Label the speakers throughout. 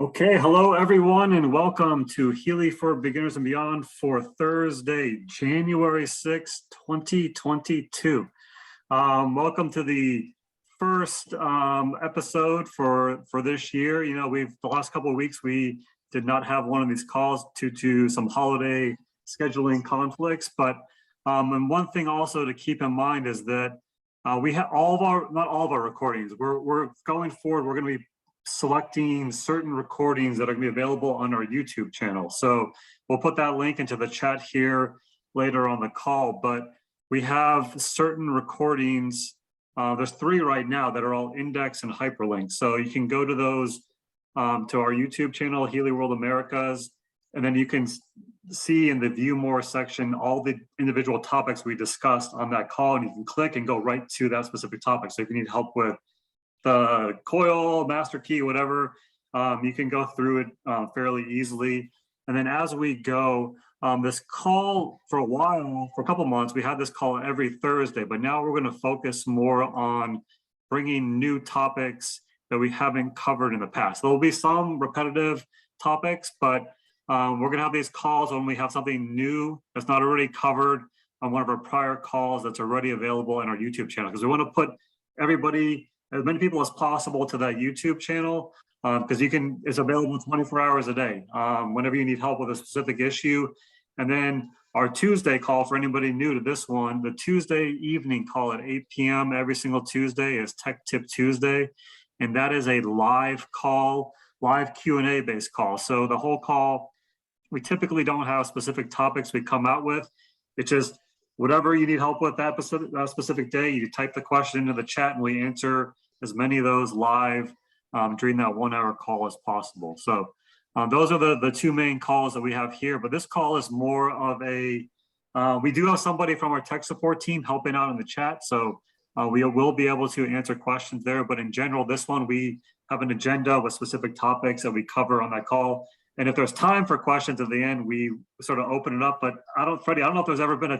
Speaker 1: Okay, hello everyone and welcome to Healy for Beginners and Beyond for Thursday, January 6th, 2022. Welcome to the first episode for this year. You know, the last couple of weeks we did not have one of these calls due to some holiday scheduling conflicts, but and one thing also to keep in mind is that we have not all of our recordings. We're going forward, we're going to be selecting certain recordings that are going to be available on our YouTube channel. So we'll put that link into the chat here later on the call, but we have certain recordings. There's 3 right now that are all indexed and hyperlinked. So you can go to those to our YouTube channel, Healy World Americas, and then you can see in the view more section all the individual topics we discussed on that call, and you can click and go right to that specific topic. So if you need help with the coil, master key, whatever, you can go through it fairly easily. And then as we go, this call for a while, for a couple months, we had this call every Thursday, but now we're going to focus more on bringing new topics that we haven't covered in the past. There will be some repetitive topics, but we're going to have these calls when we have something new that's not already covered on one of our prior calls that's already available on our YouTube channel, because we want to put everybody, as many people as possible, to that YouTube channel, because it's available 24 hours a day, whenever you need help with a specific issue. And then our Tuesday call, for anybody new to this one, the Tuesday evening call at 8 p.m. every single Tuesday is Tech Tip Tuesday. And that is a live call, live Q&A based call. So the whole call, we typically don't have specific topics we come out with. It's just whatever you need help with that specific day, you type the question into the chat and we answer as many of those live during that 1 hour call as possible. So those are the 2 main calls that we have here, but this call is more of a, we do have somebody from our tech support team helping out in the chat. So we will be able to answer questions there, but in general, this one, we have an agenda with specific topics that we cover on that call. And if there's time for questions at the end, we sort of open it up. But Freddie, I don't know if there's ever been a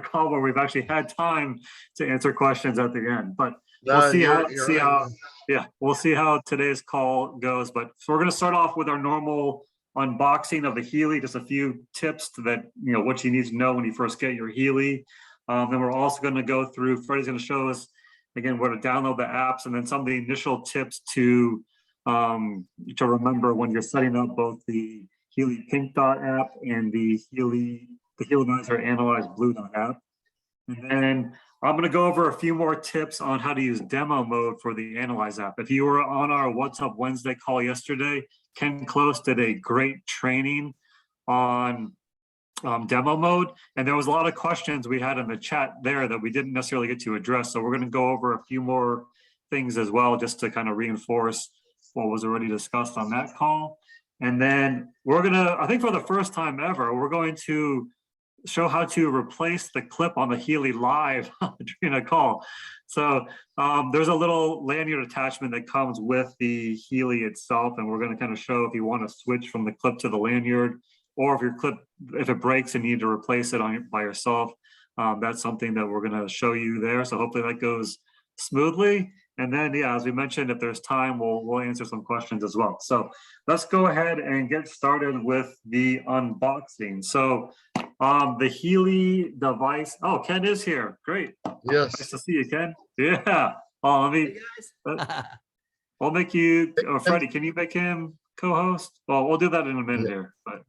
Speaker 1: call where we've actually had time to answer questions at the end. But we'll we'll see how today's call goes. But so we're going to start off with our normal unboxing of the Healy, just a few tips that what you need to know when you first get your Healy. Then we're also going to go through. Freddie's going to show us again where to download the apps, and then some of the initial tips to remember when you're setting up both the Healy Pink Dot app and the HealAdvisor Analyse Blue Dot app. And then I'm going to go over a few more tips on how to use demo mode for the Analyze app. If you were on our What's Up Wednesday call yesterday, Ken Close did a great training on demo mode, and there was a lot of questions we had in the chat there that we didn't necessarily get to address. So we're going to go over a few more things as well, just to kind of reinforce what was already discussed on that call. And then we're going to, I think for the first time ever, we're going to show how to replace the clip on the Healy live during a call. So there's a little lanyard attachment that comes with the Healy itself, and we're going to kind of show if you want to switch from the clip to the lanyard, or if your clip, if it breaks and you need to replace it by yourself, that's something that we're going to show you there. So hopefully that goes smoothly. And then, yeah, as we mentioned, if there's time, we'll answer some questions as well. So let's go ahead and get started with the unboxing. So the Healy device. Oh, Ken is here. Great.
Speaker 2: Yes.
Speaker 1: Nice to see you, Ken. Yeah. Oh, let me. We'll make you. Oh, Freddie, can you make him co-host? Well, we'll do that in a minute here. But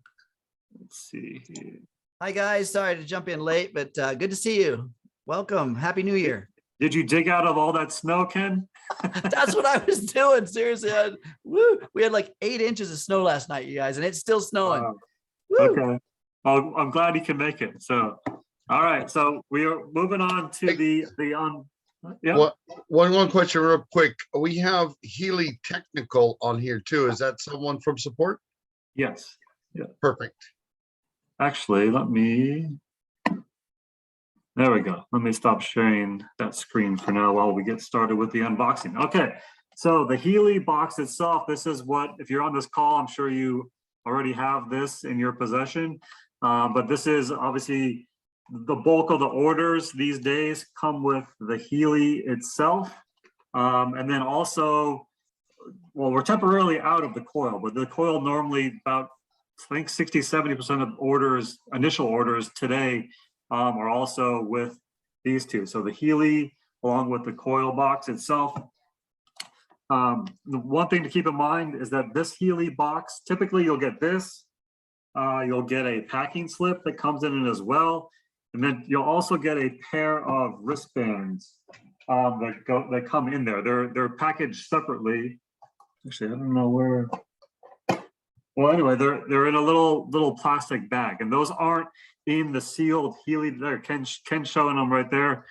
Speaker 1: let's see here.
Speaker 3: Hi guys. Sorry to jump in late, but good to see you. Welcome. Happy New Year.
Speaker 1: Did you dig out of all that snow, Ken?
Speaker 3: That's what I was doing. Seriously. We had like 8 inches of snow last night, you guys, and it's still snowing.
Speaker 1: Okay. Well, I'm glad you can make it. So, all right. So we are moving on to yeah.
Speaker 2: One question real quick. We have Healy Technical on here too. Is that someone from support?
Speaker 1: Yes. Yeah.
Speaker 2: Perfect.
Speaker 1: Actually, there we go. Let me stop sharing that screen for now while we get started with the unboxing. Okay, so the Healy box itself, this is what, if you're on this call, I'm sure you already have this in your possession, but this is obviously the bulk of the orders these days come with the Healy itself. And then also well, we're temporarily out of the coil, but the coil normally about, I think 60–70% of orders, initial orders today are also with these two. So the Healy along with the coil box itself. The one thing to keep in mind is that this Healy box, typically you'll get this, you'll get a packing slip that comes in it as well. And then you'll also get a pair of wristbands that come in there. They're packaged separately. Actually, I don't know where. Well, anyway, they're in a little plastic bag, and those aren't in the sealed Healy. There, Ken's showing them right there,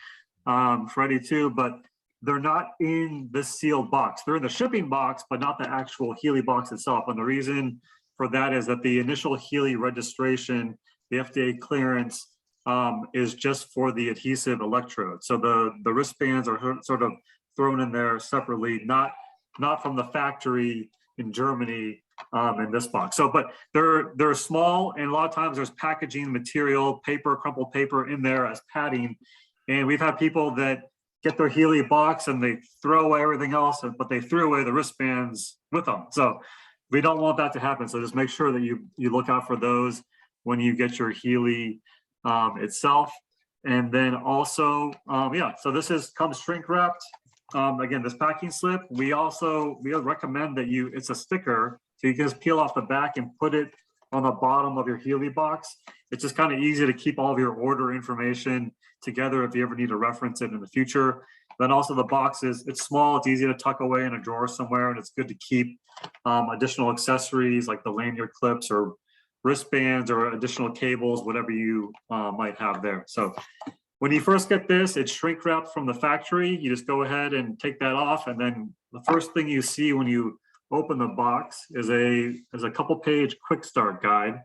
Speaker 1: Freddie too, but they're not in the sealed box. They're in the shipping box, but not the actual Healy box itself. And the reason for that is that the initial Healy registration, the FDA clearance, is just for the adhesive electrode. So the wristbands are sort of thrown in there separately, not from the factory in Germany in this box. So, but they're small, and a lot of times there's packaging material, paper, crumpled paper in there as padding. And we've had people that get their Healy box and they throw away everything else, but they threw away the wristbands with them. So we don't want that to happen. So just make sure that you look out for those when you get your Healy itself. And then also, yeah, so this comes shrink wrapped. Again, this packing slip, we recommend that it's a sticker, so you can just peel off the back and put it on the bottom of your Healy box. It's just kind of easy to keep all of your order information together if you ever need to reference it in the future. Then also the box it's small, it's easy to tuck away in a drawer somewhere, and it's good to keep additional accessories like the lanyard clips or wristbands or additional cables, whatever you might have there. So when you first get this, it's shrink wrapped from the factory. You just go ahead and take that off, and then the first thing you see when you open the box is a couple page quick start guide.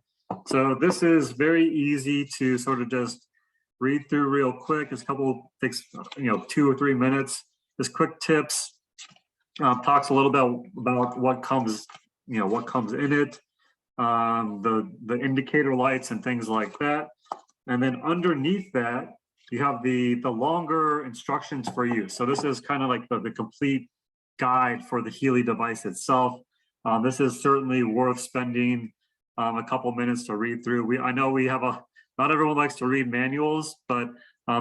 Speaker 1: So this is very easy to sort of just read through real quick. It's takes 2 or 3 minutes. Just quick tips, talks a little bit about what comes in it, the indicator lights and things like that. And then underneath that, you have the longer instructions for use. So this is kind of like the complete guide for the Healy device itself. This is certainly worth spending a couple minutes to read through. I know we have not everyone likes to read manuals, but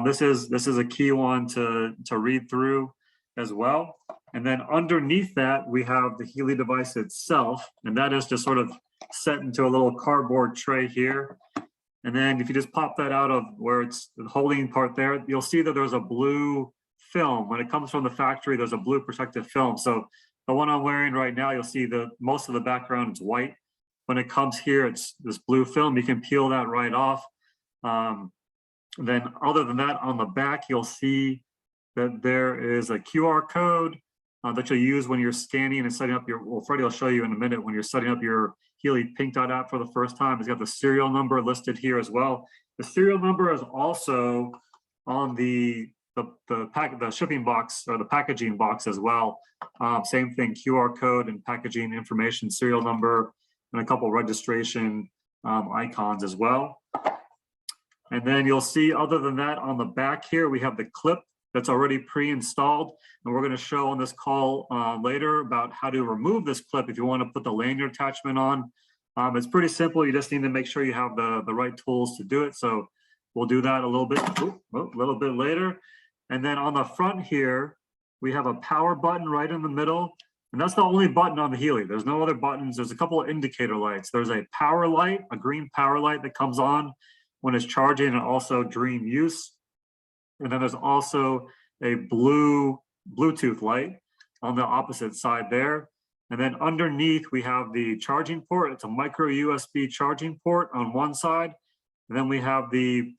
Speaker 1: this is a key one to read through as well. And then underneath that, we have the Healy device itself, and that is just sort of set into a little cardboard tray here. And then if you just pop that out of where it's the holding part there, you'll see that there's a blue film. When it comes from the factory, there's a blue protective film. So the one I'm wearing right now, you'll see most of the background is white. When it comes here, it's this blue film. You can peel that right off. Then other than that, on the back, you'll see that there is a QR code that you'll use when you're scanning and setting up well, Freddie will show you in a minute when you're setting up your Healy Pink Dot app for the first time. It's got the serial number listed here as well. The serial number is also on the shipping box or the packaging box as well. Same thing, QR code and packaging information, serial number, and a couple registration icons as well. And then you'll see, other than that, on the back here, we have the clip that's already pre-installed. And we're going to show on this call later about how to remove this clip if you want to put the lanyard attachment on. It's pretty simple. You just need to make sure you have the right tools to do it. So we'll do that a little bit later. And then on the front here, we have a power button right in the middle. And that's the only button on the Healy. There's no other buttons. There's a couple of indicator lights. There's a power light, a green power light that comes on when it's charging and also during use. And then there's also a blue Bluetooth light on the opposite side there. And then underneath we have the charging port. It's a micro USB charging port on one side. And then we have the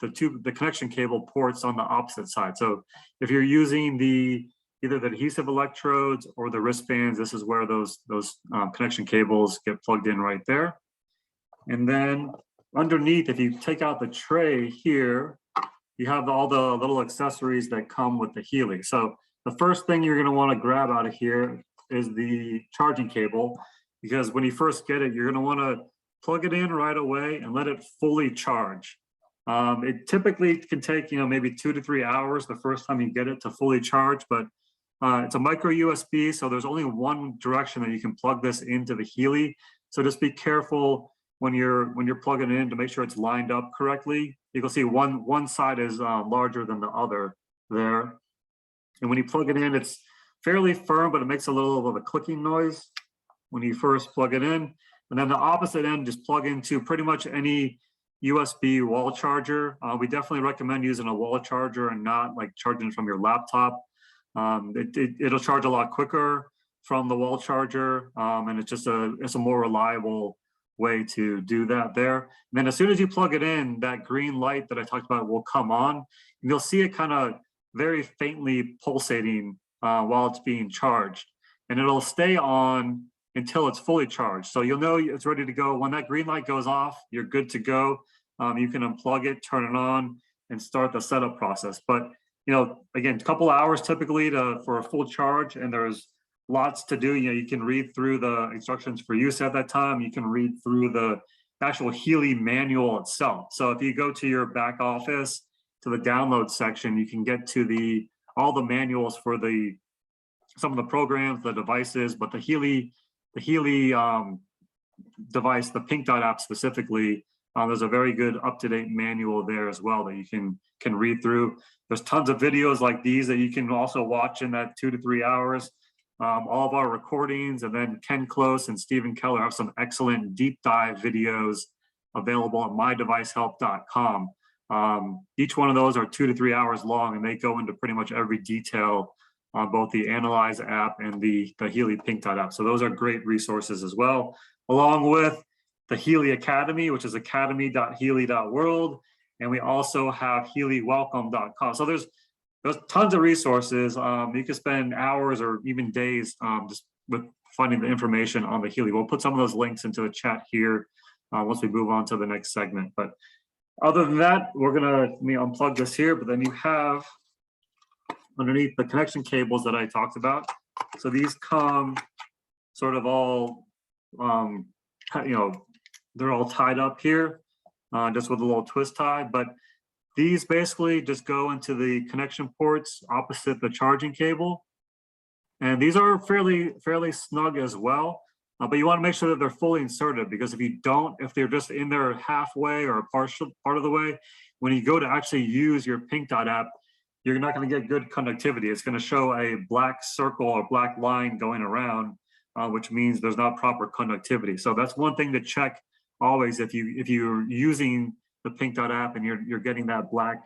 Speaker 1: connection cable ports on the opposite side. So if you're using either the adhesive electrodes or the wristbands, this is where those connection cables get plugged in right there. And then underneath, if you take out the tray here, you have all the little accessories that come with the Healy. So the first thing you're going to want to grab out of here is the charging cable, because when you first get it, you're going to want to plug it in right away and let it fully charge. It typically can take maybe 2 to 3 hours the first time you get it to fully charge, but It's a micro USB, so there's only one direction that you can plug this into the Healy. So just be careful when you're plugging it in to make sure it's lined up correctly. You can see one side is larger than the other there. And when you plug it in, it's fairly firm, but it makes a little of a clicking noise when you first plug it in. And then the opposite end, just plug into pretty much any USB wall charger. We definitely recommend using a wall charger and not like charging from your laptop. It'll charge a lot quicker from the wall charger, and it's a more reliable way to do that there. And then as soon as you plug it in, that green light that I talked about will come on, and you'll see it kind of very faintly pulsating while it's being charged, and it'll stay on until it's fully charged. So you'll know it's ready to go. When that green light goes off, you're good to go. You can unplug it, turn it on, and start the setup process. But again, a couple hours typically for a full charge, and there's lots to do. You can read through the instructions for use at that time. You can read through the actual Healy manual itself. So if you go to your back office to the download section, you can get to all the manuals for some of the programs, the devices, but the Healy device, the Pink Dot app specifically, there's a very good up-to-date manual there as well that you can read through. There's tons of videos like these that you can also watch in that 2 to 3 hours. All of our recordings, and then Ken Close and Stephen Keller have some excellent deep dive videos available at mydevicehelp.com. Each one of those are 2 to 3 hours long, and they go into pretty much every detail on both the Analyze app and the Healy Pink Dot app. So those are great resources as well, along with the Healy Academy, which is academy.healy.world. And we also have HealyWelcome.com. So there's tons of resources. You can spend hours or even days just with finding the information on the Healy. We'll put some of those links into the chat here once we move on to the next segment. But other than that, let me unplug this here, but then you have underneath the connection cables that I talked about. So these come sort of all, they're all tied up here just with a little twist tie, but these basically just go into the connection ports opposite the charging cable. And these are fairly snug as well, but you want to make sure that they're fully inserted, because if they're just in there halfway or a partial part of the way, when you go to actually use your Pink Dot app, you're not going to get good conductivity. It's going to show a black circle or black line going around, which means there's not proper conductivity. So that's one thing to check always if you're using the Pink Dot app and you're getting that black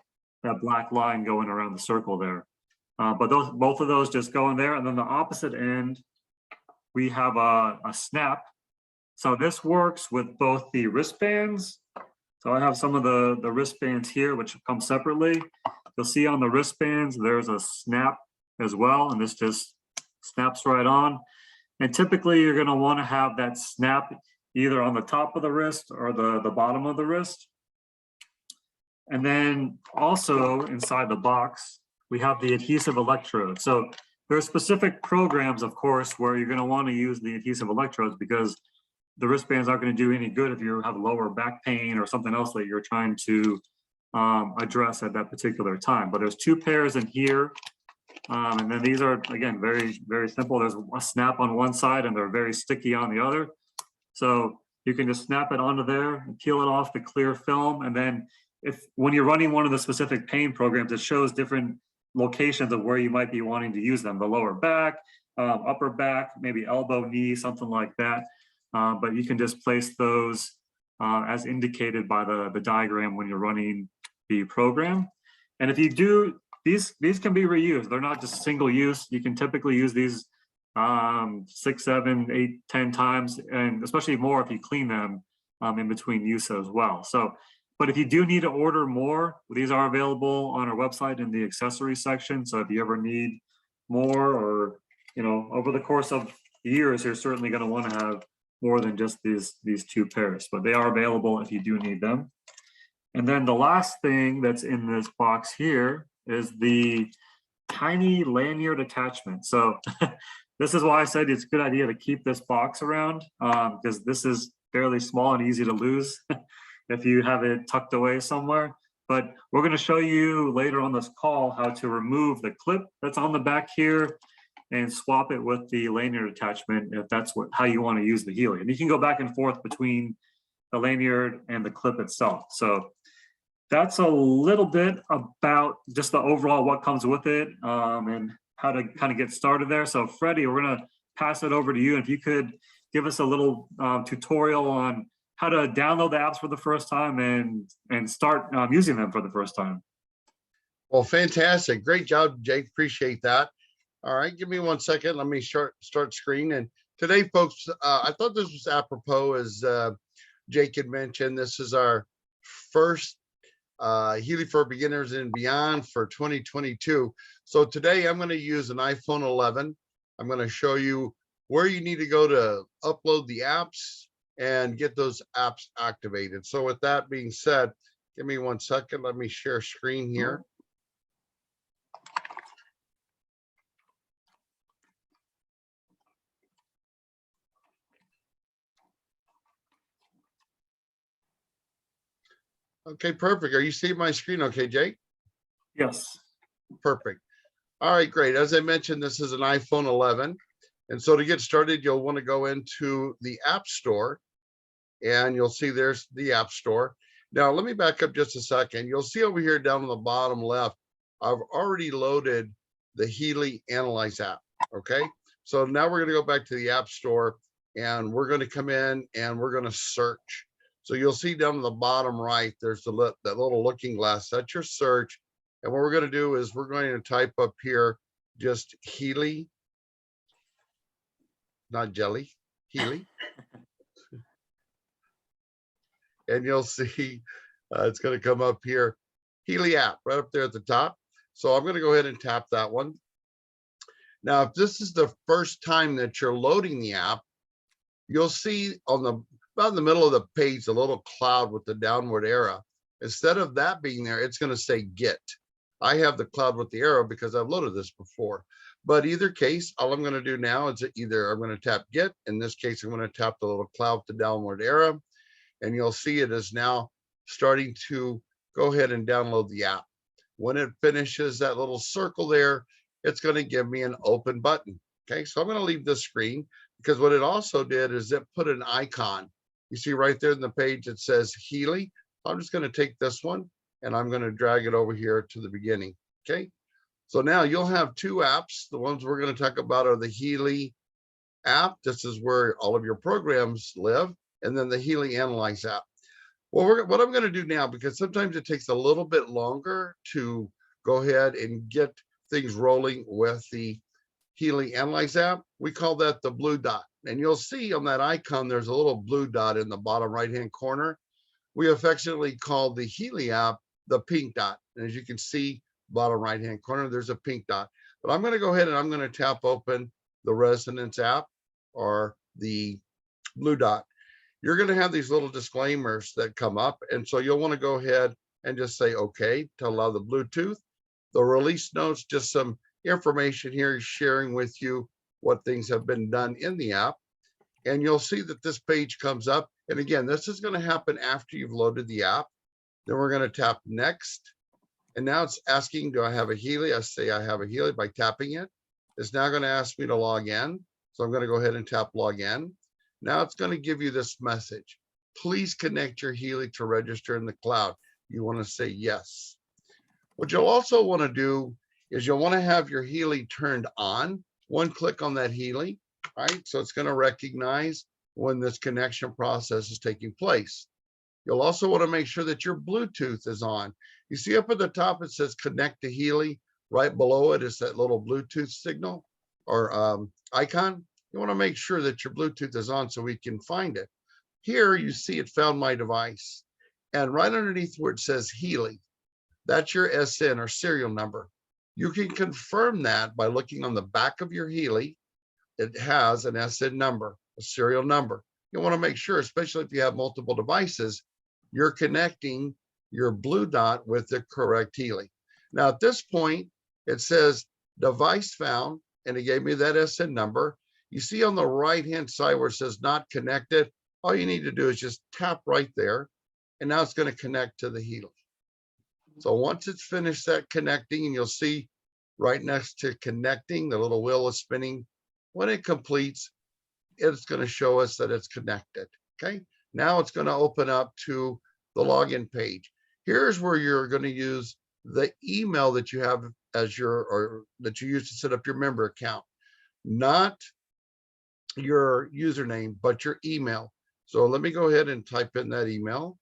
Speaker 1: line going around the circle there. But both of those just go in there, and then the opposite end we have a snap. So this works with both the wristbands. So I have some of the wristbands here, which come separately. You'll see on the wristbands there's a snap as well, and this just snaps right on. And typically you're going to want to have that snap either on the top of the wrist or the bottom of the wrist. And then also inside the box, we have the adhesive electrode. So there are specific programs, of course, where you're going to want to use the adhesive electrodes, because the wristbands aren't going to do any good if you have lower back pain or something else that you're trying to address at that particular time. But there's 2 pairs in here. And then these are, again, very, very simple. There's a snap on one side and they're very sticky on the other. So you can just snap it onto there and peel it off the clear film. And then when you're running one of the specific pain programs, it shows different locations of where you might be wanting to use them: the lower back, upper back, maybe elbow, knee, something like that. But you can just place those as indicated by the diagram when you're running the program. And if you do, these can be reused. They're not just single use. You can typically use these 6, 7, 8, 10 times, and especially more if you clean them in between use as well. So, but if you do need to order more, these are available on our website in the accessories section. So if you ever need more, or over the course of years, you're certainly going to want to have more than just these 2 pairs, but they are available if you do need them. And then the last thing that's in this box here is the tiny lanyard attachment. So this is why I said it's a good idea to keep this box around, because this is fairly small and easy to lose if you have it tucked away somewhere. But we're going to show you later on this call how to remove the clip that's on the back here. and swap it with the lanyard attachment if that's how you want to use the Healy. And you can go back and forth between the lanyard and the clip itself. So that's a little bit about just the overall what comes with it, and how to kind of get started there. So Freddie, we're going to pass it over to you. If you could give us a little tutorial on how to download the apps for the first time and start using them for the first time.
Speaker 2: Well, fantastic. Great job, Jake. Appreciate that. All right, give me 1 second. Let me start screen. And today, folks, I thought this was apropos, as Jake had mentioned. This is our first Healy for Beginners and Beyond for 2022. So today I'm going to use an iPhone 11. I'm going to show you where you need to go to upload the apps and get those apps activated. So with that being said, give me 1 second. Let me share screen here. Okay, perfect. Are you seeing my screen okay, Jake?
Speaker 1: Yes.
Speaker 2: Perfect. All right, great. As I mentioned, this is an iPhone 11. And so to get started, you'll want to go into the App Store, and you'll see there's the App Store. Now, let me back up just a second. You'll see over here down on the bottom left, I've already loaded the Healy Analyze app, okay? So now we're going to go back to the App Store, and we're going to come in and we're going to search. So you'll see down on the bottom right, there's that little looking glass. That's your search. And what we're going to do is we're going to type up here just Healy, not jelly, Healy. And you'll see it's going to come up here, Healy app, right up there at the top. So I'm going to go ahead and tap that one. Now, if this is the first time that you're loading the app, you'll see on about in the middle of the page, a little cloud with the downward arrow. Instead of that being there, it's going to say get. I have the cloud with the arrow because I've loaded this before. But either case, all I'm going to do now is either I'm going to tap get. In this case, I'm going to tap the little cloud with the downward arrow. And you'll see it is now starting to go ahead and download the app. When it finishes that little circle there, it's going to give me an open button. Okay, so I'm going to leave this screen because what it also did is it put an icon. You see right there in the page, it says Healy. I'm just going to take this one and I'm going to drag it over here to the beginning. Okay, so now you'll have two apps. The ones we're going to talk about are the Healy app. This is where all of your programs live. And then the Healy Analyze app. Well, what I'm going to do now, because sometimes it takes a little bit longer to go ahead and get things rolling with the Healy Analyze app, we call that the blue dot. And you'll see on that icon, there's a little blue dot in the bottom right-hand corner. We affectionately call the Healy app the pink dot. And as you can see, bottom right-hand corner, there's a pink dot. But I'm going to go ahead and I'm going to tap open the Resonance app or the blue dot. You're going to have these little disclaimers that come up. And so you'll want to go ahead and just say, okay, to allow the Bluetooth. The release notes, just some information here, sharing with you what things have been done in the app. And you'll see that this page comes up. And again, this is going to happen after you've loaded the app. Then we're going to tap next. And now it's asking, do I have a Healy? I say I have a Healy by tapping it. It's now going to ask me to log in. So I'm going to go ahead and tap log in. Now it's going to give you this message. Please connect your Healy to register in the cloud. You want to say yes. What you'll also want to do is you'll want to have your Healy turned on. One click on that Healy, right? So it's going to recognize when this connection process is taking place. You'll also want to make sure that your Bluetooth is on. You see up at the top, it says connect to Healy. Right below it is that little Bluetooth signal or icon. You want to make sure that your Bluetooth is on so we can find it. Here you see it found my device. And right underneath where it says Healy, that's your SN or serial number. You can confirm that by looking on the back of your Healy. It has an SN number, a serial number. You want to make sure, especially if you have multiple devices, you're connecting your blue dot with the correct Healy. Now at this point, it says device found, and it gave me that SN number. You see on the right-hand side where it says not connected, all you need to do is just tap right there, and now it's going to connect to the Healy. So once it's finished that connecting, and you'll see right next to connecting. The little wheel is spinning. When it completes, it's going to show us that it's connected. Okay. Now it's going to open up to the login page. Here's where you're going to use the email that you have as or that you use to set up your member account, not your username, but your email. So let me go ahead and type in that email.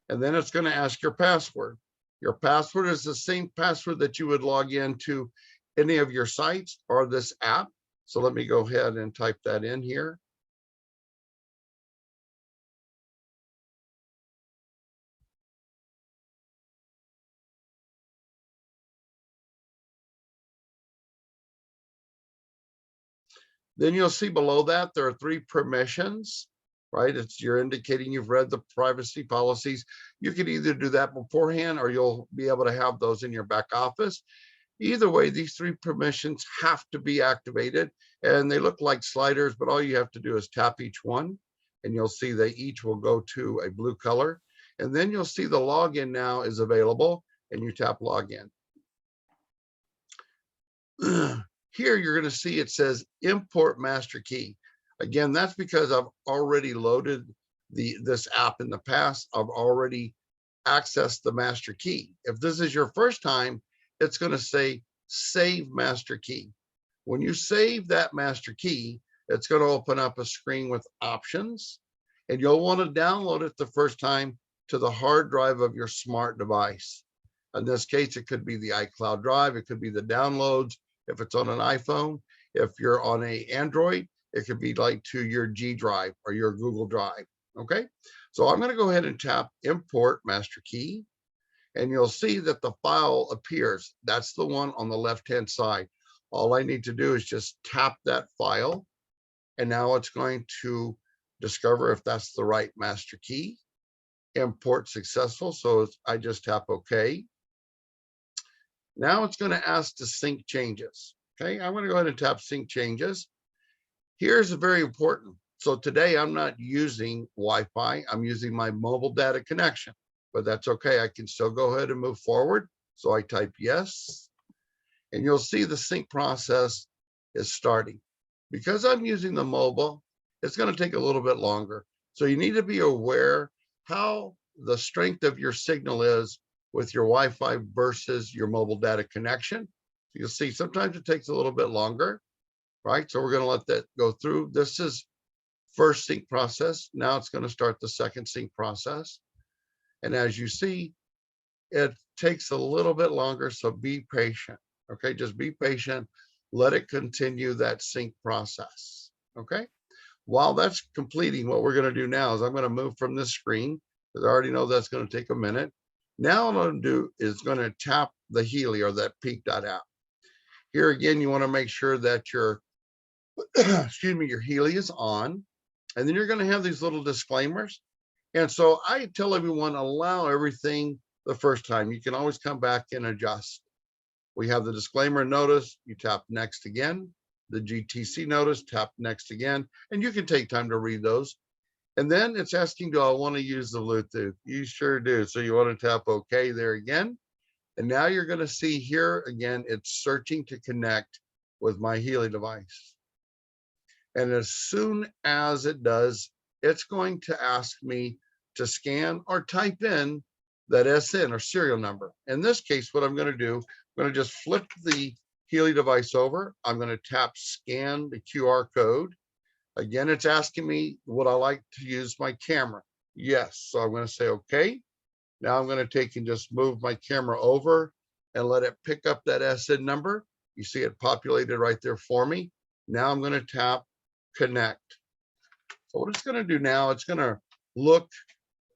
Speaker 2: And then it's going to ask your password. Your password is the same password that you would log into any of your sites or this app. So let me go ahead and type that in here. Then you'll see below that there are 3 permissions, right? You're indicating you've read the privacy policies. You can either do that beforehand or you'll be able to have those in your back office. Either way, these 3 permissions have to be activated, and they look like sliders, but all you have to do is tap each one and you'll see they each will go to a blue color. And then you'll see the login now is available and you tap login. Here you're going to see it says import master key. Again, that's because I've already loaded this app in the past. I've already accessed the master key. If this is your first time, it's going to say save master key. When you save that master key, it's going to open up a screen with options, and you'll want to download it the first time to the hard drive of your smart device. In this case, it could be the iCloud drive. It could be the downloads. If it's on an iPhone, if you're on an Android, it could be like to your G drive or your Google Drive. Okay, so I'm going to go ahead and tap import master key, and you'll see that the file appears. That's the one on the left-hand side. All I need to do is just tap that file, and now it's going to discover if that's the right master key. Import successful, so I just tap OK. Now it's going to ask to sync changes. Okay, I'm going to go ahead and tap sync changes. Here's very important. So today I'm not using Wi-Fi. I'm using my mobile data connection, but that's okay. I can still go ahead and move forward. So I type yes, and you'll see the sync process is starting. Because I'm using the mobile, it's going to take a little bit longer. So you need to be aware how the strength of your signal is with your Wi-Fi versus your mobile data connection. You'll see sometimes it takes a little bit longer, right? So we're going to let that go through. This is first sync process. Now it's going to start the second sync process. And as you see, it takes a little bit longer, so be patient. Okay, just be patient. Let it continue that sync process. Okay, while that's completing, what we're going to do now is I'm going to move from this screen because I already know that's going to take a minute. Now what I'm going to do is going to tap the Healy or that peak.app. Here again, you want to make sure that your excuse me, your Healy is on, and then you're going to have these little disclaimers. And so I tell everyone, allow everything the first time. You can always come back and adjust. We have the disclaimer notice. You tap next again. The GTC notice, tap next again, and you can take time to read those. And then it's asking, do I want to use the Bluetooth? You sure do. So you want to tap OK there again. And now you're going to see here again, it's searching to connect with my Healy device. And as soon as it does, it's going to ask me to scan or type in that SN or serial number. In this case, what I'm going to do, I'm going to just flip the Healy device over. I'm going to tap scan the QR code. Again, it's asking me, would I like to use my camera? Yes. So I'm going to say, okay. Now I'm going to take and just move my camera over and let it pick up that SN number. You see it populated right there for me. Now I'm going to tap connect. So what it's going to do now, it's going to look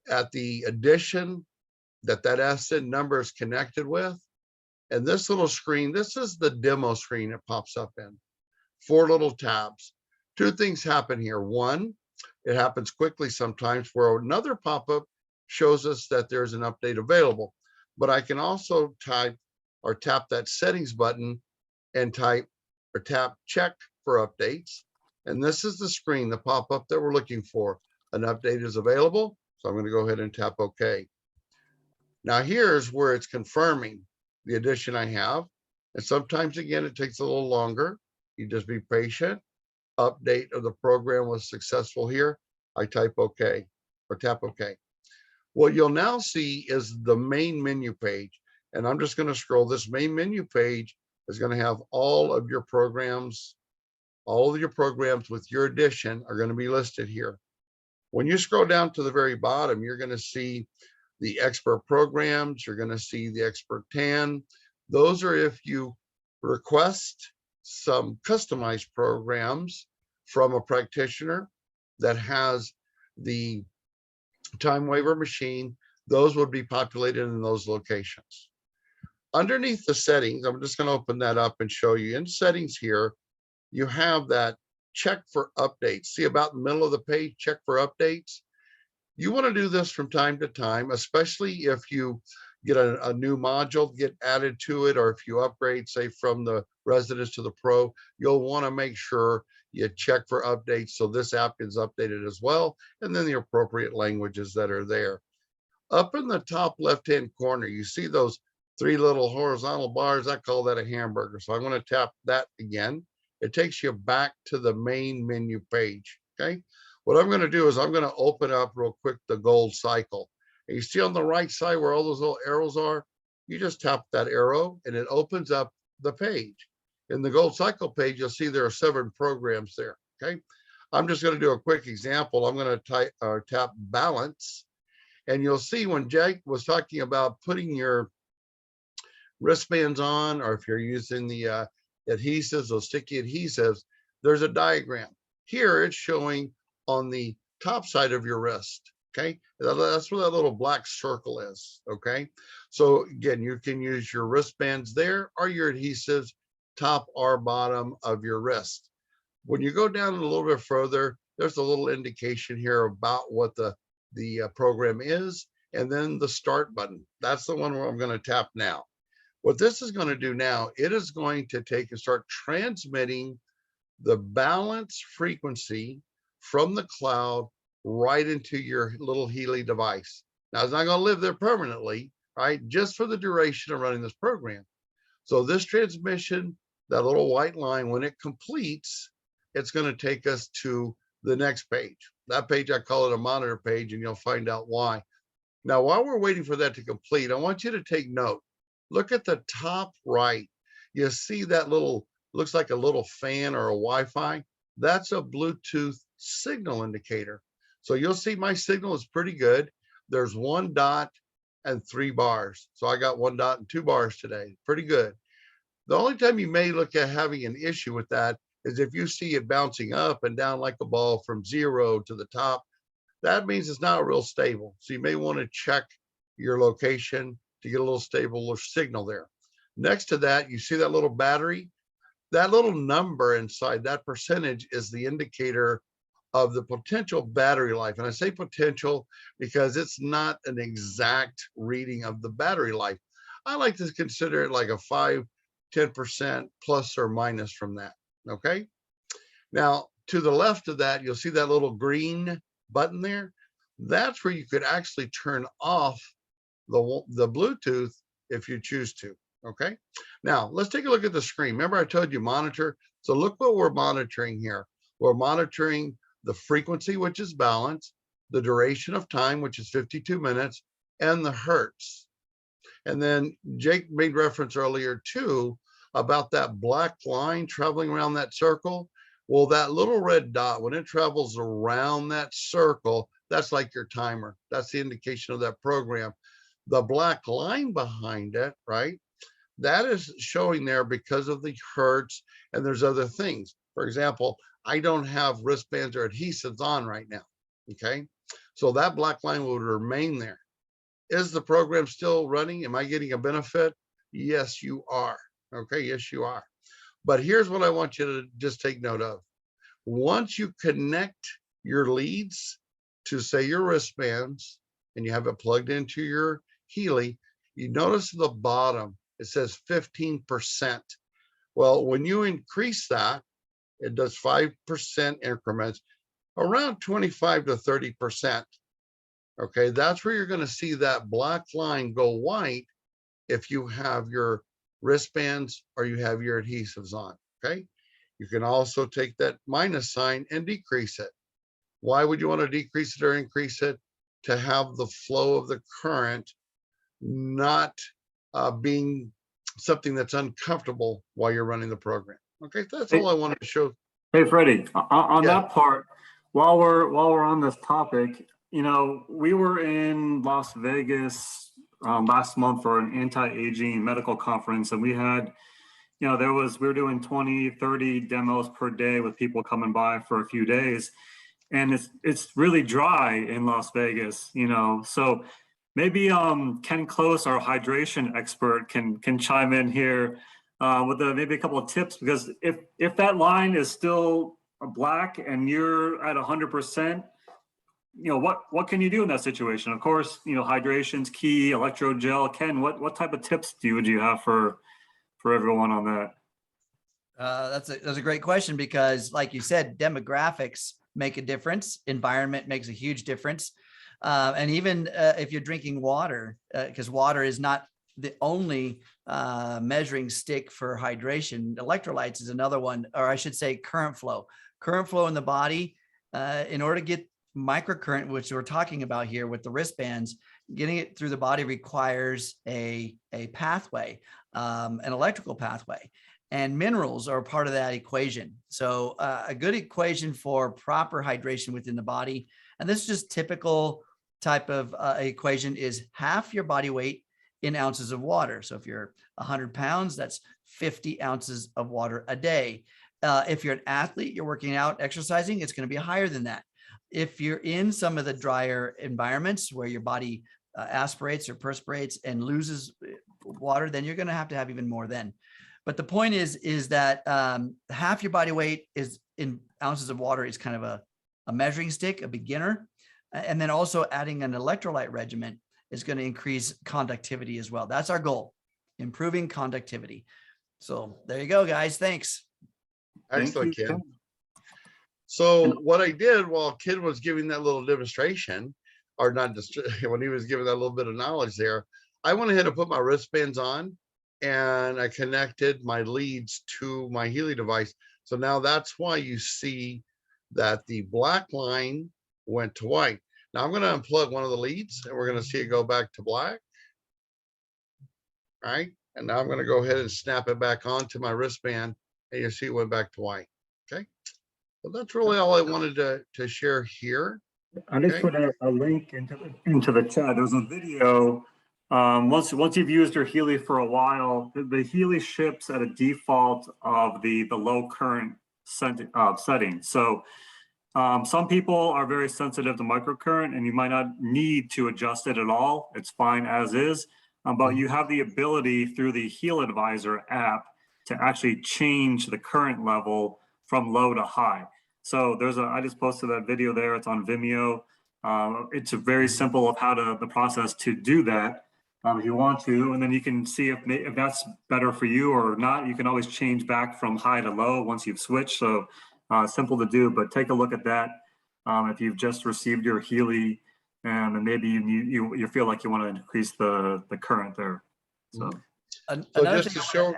Speaker 2: at the addition that SN number is connected with. And this little screen, this is the demo screen it pops up in. 4 little tabs. 2 things happen here. One, it happens quickly sometimes where another pop-up shows us that there's an update available. But I can also type or tap that settings button and type or tap check for updates. And this is the screen, the pop-up that we're looking for. An update is available. So I'm going to go ahead and tap OK. Now here's where it's confirming the addition I have. And sometimes, again, it takes a little longer. You just be patient. Update of the program was successful here. I type OK or tap OK. What you'll now see is the main menu page. And I'm just going to scroll. This main menu page is going to have all of your programs. All of your programs with your addition are going to be listed here. When you scroll down to the very bottom, you're going to see the expert programs. You're going to see the expert 10. Those are if you request some customized programs from a practitioner that has the time waiver machine. Those would be populated in those locations. Underneath the settings, I'm just going to open that up and show you. In settings here, you have that check for updates. See about in the middle of the page, check for updates. You want to do this from time to time, especially if you get a new module get added to it, or if you upgrade, say, from the residence to the pro, you'll want to make sure you check for updates so this app is updated as well, and then the appropriate languages that are there. Up in the top left-hand corner, you see those 3 little horizontal bars. I call that a hamburger. So I'm going to tap that again. It takes you back to the main menu page. Okay. What I'm going to do is I'm going to open up real quick the gold cycle. And you see on the right side where all those little arrows are, you just tap that arrow and it opens up the page. In the gold cycle page, you'll see there are 7 programs there. Okay. I'm just going to do a quick example. I'm going to tap balance, and you'll see when Jake was talking about putting your wristbands on, or if you're using the adhesives, those sticky adhesives, there's a diagram. Here it's showing on the top side of your wrist. Okay, that's where that little black circle is. Okay, so again, you can use your wristbands there or your adhesives, top or bottom of your wrist. When you go down a little bit further, there's a little indication here about what the program is, and then the start button. That's the one where I'm going to tap now. What this is going to do now, it is going to take and start transmitting the balance frequency from the cloud right into your little Healy device. Now, it's not going to live there permanently, right? Just for the duration of running this program. So this transmission, that little white line, when it completes, it's going to take us to the next page. That page, I call it a monitor page, and you'll find out why. Now, while we're waiting for that to complete, I want you to take note. Look at the top right. You see that little, looks like a little fan or a Wi-Fi. That's a Bluetooth signal indicator. So you'll see my signal is pretty good. There's 1 dot and 3 bars. So I got 1 dot and 2 bars today. Pretty good. The only time you may look at having an issue with that is if you see it bouncing up and down like a ball from 0 to the top. That means it's not real stable. So you may want to check your location to get a little stable signal there. Next to that, you see that little battery? That little number inside, that percentage, is the indicator of the potential battery life. And I say potential because it's not an exact reading of the battery life. I like to consider it like a 5–10% plus or minus from that. Okay. Now, to the left of that, you'll see that little green button there. That's where you could actually turn off the Bluetooth if you choose to. Okay. Now let's take a look at the screen. Remember I told you monitor. So look what we're monitoring here. We're monitoring the frequency, which is balance, the duration of time, which is 52 minutes, and the hertz. And then Jake made reference earlier too about that black line traveling around that circle. Well, that little red dot, when it travels around that circle, that's like your timer. That's the indication of that program. The black line behind it, right? That is showing there because of the hertz, and there's other things. For example, I don't have wristbands or adhesives on right now. Okay. So that black line will remain there. Is the program still running? Am I getting a benefit? Yes, you are. Okay. Yes, you are. But here's what I want you to just take note of. Once you connect your leads to, say, your wristbands, and you have it plugged into your Healy, you notice at the bottom, it says 15%. Well, when you increase that, It does 5% increments, around 25 to 30%. Okay, that's where you're going to see that black line go white if you have your wristbands or you have your adhesives on. Okay, you can also take that minus sign and decrease it. Why would you want to decrease it or increase it? To have the flow of the current not being something that's uncomfortable while you're running the program. Okay, so that's all I wanted to show.
Speaker 1: Hey, Freddie, on
Speaker 2: Yeah.
Speaker 1: that part, while we're on this topic, you know, we were in Las Vegas last month for an anti-aging medical conference, and we had, you know, we were doing 20, 30 demos per day with people coming by for a few days, and it's really dry in Las Vegas, you know, so maybe Ken Close, our hydration expert, can chime in here with maybe a couple of tips, because if that line is still black and you're at 100%, you know, what can you do in that situation? Of course, you know, hydration's key, electrogel. Ken, what type of tips would you have for everyone on that?
Speaker 3: That's a great question, because like you said, demographics make a difference. Environment makes a huge difference. And even if you're drinking water, because water is not the only measuring stick for hydration. Electrolytes is another one, or I should say current flow. Current flow in the body, in order to get microcurrent, which we're talking about here with the wristbands, getting it through the body requires a pathway, an electrical pathway. And minerals are part of that equation. So a good equation for proper hydration within the body, and this is just typical type of equation, is half your body weight in ounces of water. So if you're 100 pounds, that's 50 ounces of water a day. If you're an athlete, you're working out, exercising, it's going to be higher than that. If you're in some of the drier environments where your body aspirates or perspirates and loses water, then you're going to have even more then. But the point is that half your body weight is in ounces of water is kind of a measuring stick, a beginner. And then also adding an electrolyte regimen is going to increase conductivity as well. That's our goal, improving conductivity. So there you go, guys. Thanks.
Speaker 2: Excellent,
Speaker 1: Thank you,
Speaker 2: Ken. So what I did while Ken was giving that little demonstration, or not just when he was giving that little bit of knowledge there, I went ahead and put my wristbands on, and I connected my leads to my Healy device. So now that's why you see that the black line went to white. Now I'm going to unplug one of the leads, and we're going to see it go back to black. All right. And now I'm going to go ahead and snap it back onto my wristband, and you see it went back to white. Okay. Well, that's really all I wanted to share here.
Speaker 1: I just put a link into the chat. There's a video. Once you've used your Healy for a while, the Healy ships at a default of the low current setting. So some people are very sensitive to microcurrent, and you might not need to adjust it at all. It's fine as is. But you have the ability through the HealAdvisor app to actually change the current level from low to high. So I just posted that video there. It's on Vimeo. It's a very simple of how the process to do that if you want to, and then you can see if that's better for you or not. You can always change back from high to low once you've switched. So simple to do, but take a look at that if you've just received your Healy, and maybe you feel like you want to increase the current there. So,
Speaker 2: so just to show.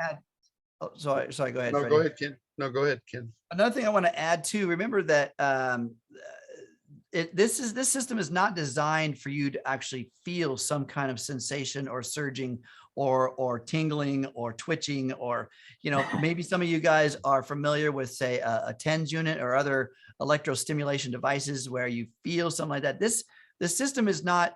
Speaker 3: Sorry, go ahead.
Speaker 2: No,
Speaker 3: Freddie.
Speaker 2: go ahead, Ken. No, go ahead, Ken.
Speaker 3: Another thing I want to add too, remember that this system is not designed for you to actually feel some kind of sensation or surging or tingling or twitching, or, you know, maybe some of you guys are familiar with, say, a TENS unit or other electrostimulation devices where you feel something like that. The system is not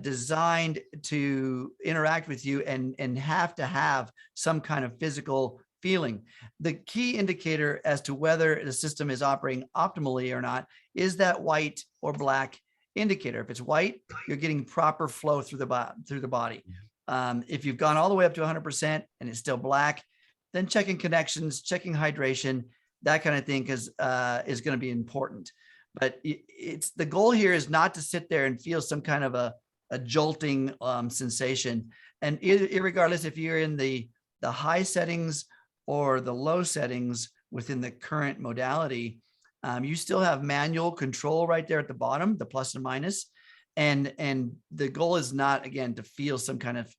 Speaker 3: designed to interact with you and have to have some kind of physical feeling. The key indicator as to whether the system is operating optimally or not is that white or black indicator. If it's white, you're getting proper flow through the body. If you've gone all the way up to 100% and it's still black, then checking connections, checking hydration, that kind of thing is going to be important. But it's the goal here is not to sit there and feel some kind of a jolting sensation. And regardless if you're in the high settings or the low settings within the current modality, you still have manual control right there at the bottom, the plus and minus. And the goal is not, again, to feel some kind of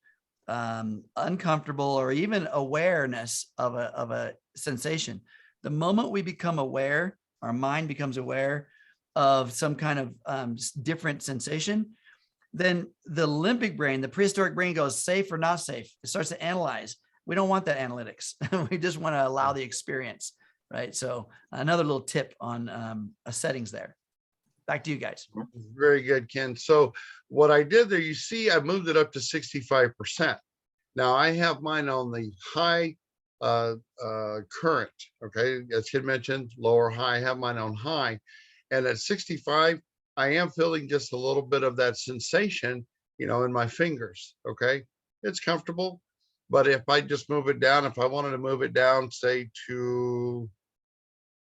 Speaker 3: uncomfortable or even awareness of a sensation. The moment we become aware, our mind becomes aware of some kind of different sensation, then the limbic brain, the prehistoric brain, goes safe or not safe. It starts to analyze. We don't want that analytics. We just want to allow the experience, right? So another little tip on settings there. Back to you guys.
Speaker 2: Very good, Ken. So what I did there, you see, I moved it up to 65%. Now I have mine on the high current. Okay, as Ken mentioned, lower high. I have mine on high, and at 65, I am feeling just a little bit of that sensation, in my fingers. Okay, it's comfortable, but if I just move it down, if I wanted to move it down, say to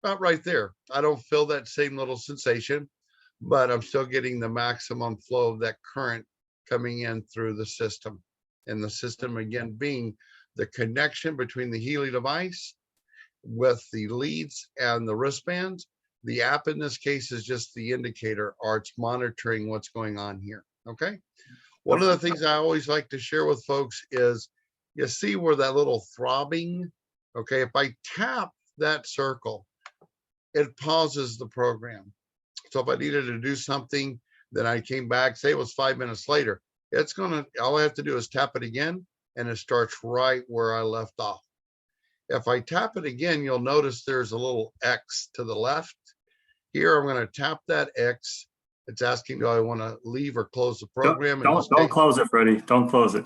Speaker 2: about right there, I don't feel that same little sensation, but I'm still getting the maximum flow of that current coming in through the system. And the system, again, being the connection between the Healy device with the leads and the wristbands. The app in this case is just the indicator, or it's monitoring what's going on here. Okay. One of the things I always like to share with folks is, you see where that little throbbing, okay, if I tap that circle, it pauses the program. So if I needed to do something, then I came back, say it was 5 minutes later, all I have to do is tap it again, and it starts right where I left off. If I tap it again, you'll notice there's a little X to the left. Here, I'm going to tap that X. It's asking, do I want to leave or close the program?
Speaker 1: Don't close it, Freddie. Don't close it.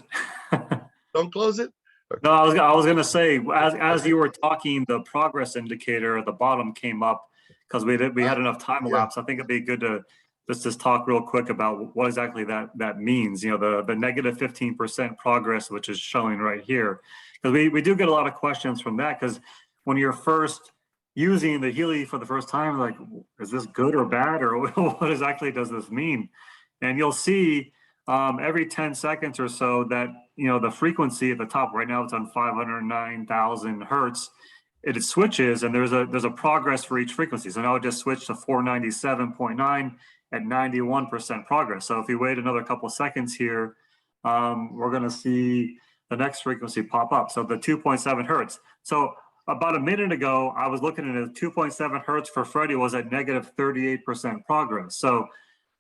Speaker 2: Don't close it? Okay.
Speaker 1: No, I was going to say, as you were talking, the progress indicator at the bottom came up because we had enough time elapsed. I think it'd be good to just talk real quick about what exactly that means. The negative 15% progress, which is showing right here, because we do get a lot of questions from that. Because when you're first using the Healy for the first time, like, is this good or bad, or what exactly does this mean? And you'll see every 10 seconds or so that the frequency at the top right now, it's on 509,000 hertz. It switches, and there's a progress for each frequency. So now it just switched to 497.9 at 91% progress. So if you wait another couple of seconds here, we're going to see the next frequency pop up. So the 2.7 hertz. So about a minute ago, I was looking at it, 2.7 hertz for Freddie was at negative 38% progress. So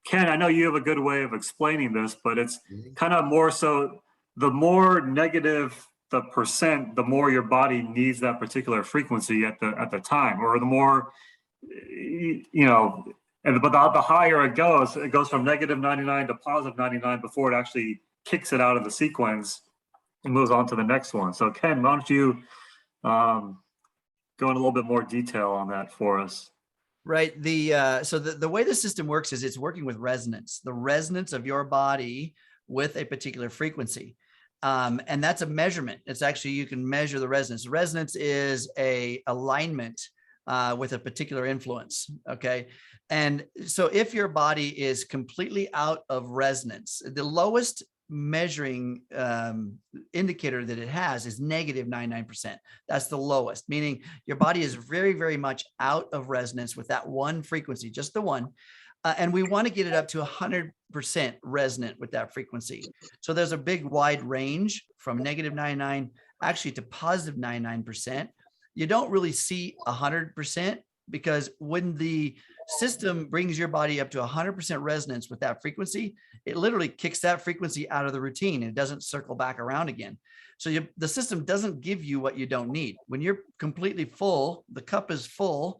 Speaker 1: Ken, I know you have a good way of explaining this, but it's kind of more so the more negative the percent, the more your body needs that particular frequency at the time, or the more, but the higher it goes from negative 99 to positive 99 before it actually kicks it out of the sequence and moves on to the next one. So Ken, why don't you go in a little bit more detail on that for us?
Speaker 3: Right. So the way the system works is it's working with resonance, the resonance of your body with a particular frequency. And that's a measurement. It's actually, you can measure the resonance. Resonance is a alignment with a particular influence. Okay. And so if your body is completely out of resonance, the lowest measuring indicator that it has is negative 99%. That's the lowest, meaning your body is very, very much out of resonance with that one frequency, just the one. And we want to get it up to 100% resonant with that frequency. So there's a big wide range from negative 99 actually to positive 99%. You don't really see 100% because when the system brings your body up to 100% resonance with that frequency, it literally kicks that frequency out of the routine and it doesn't circle back around again. So the system doesn't give you what you don't need. When you're completely full, the cup is full,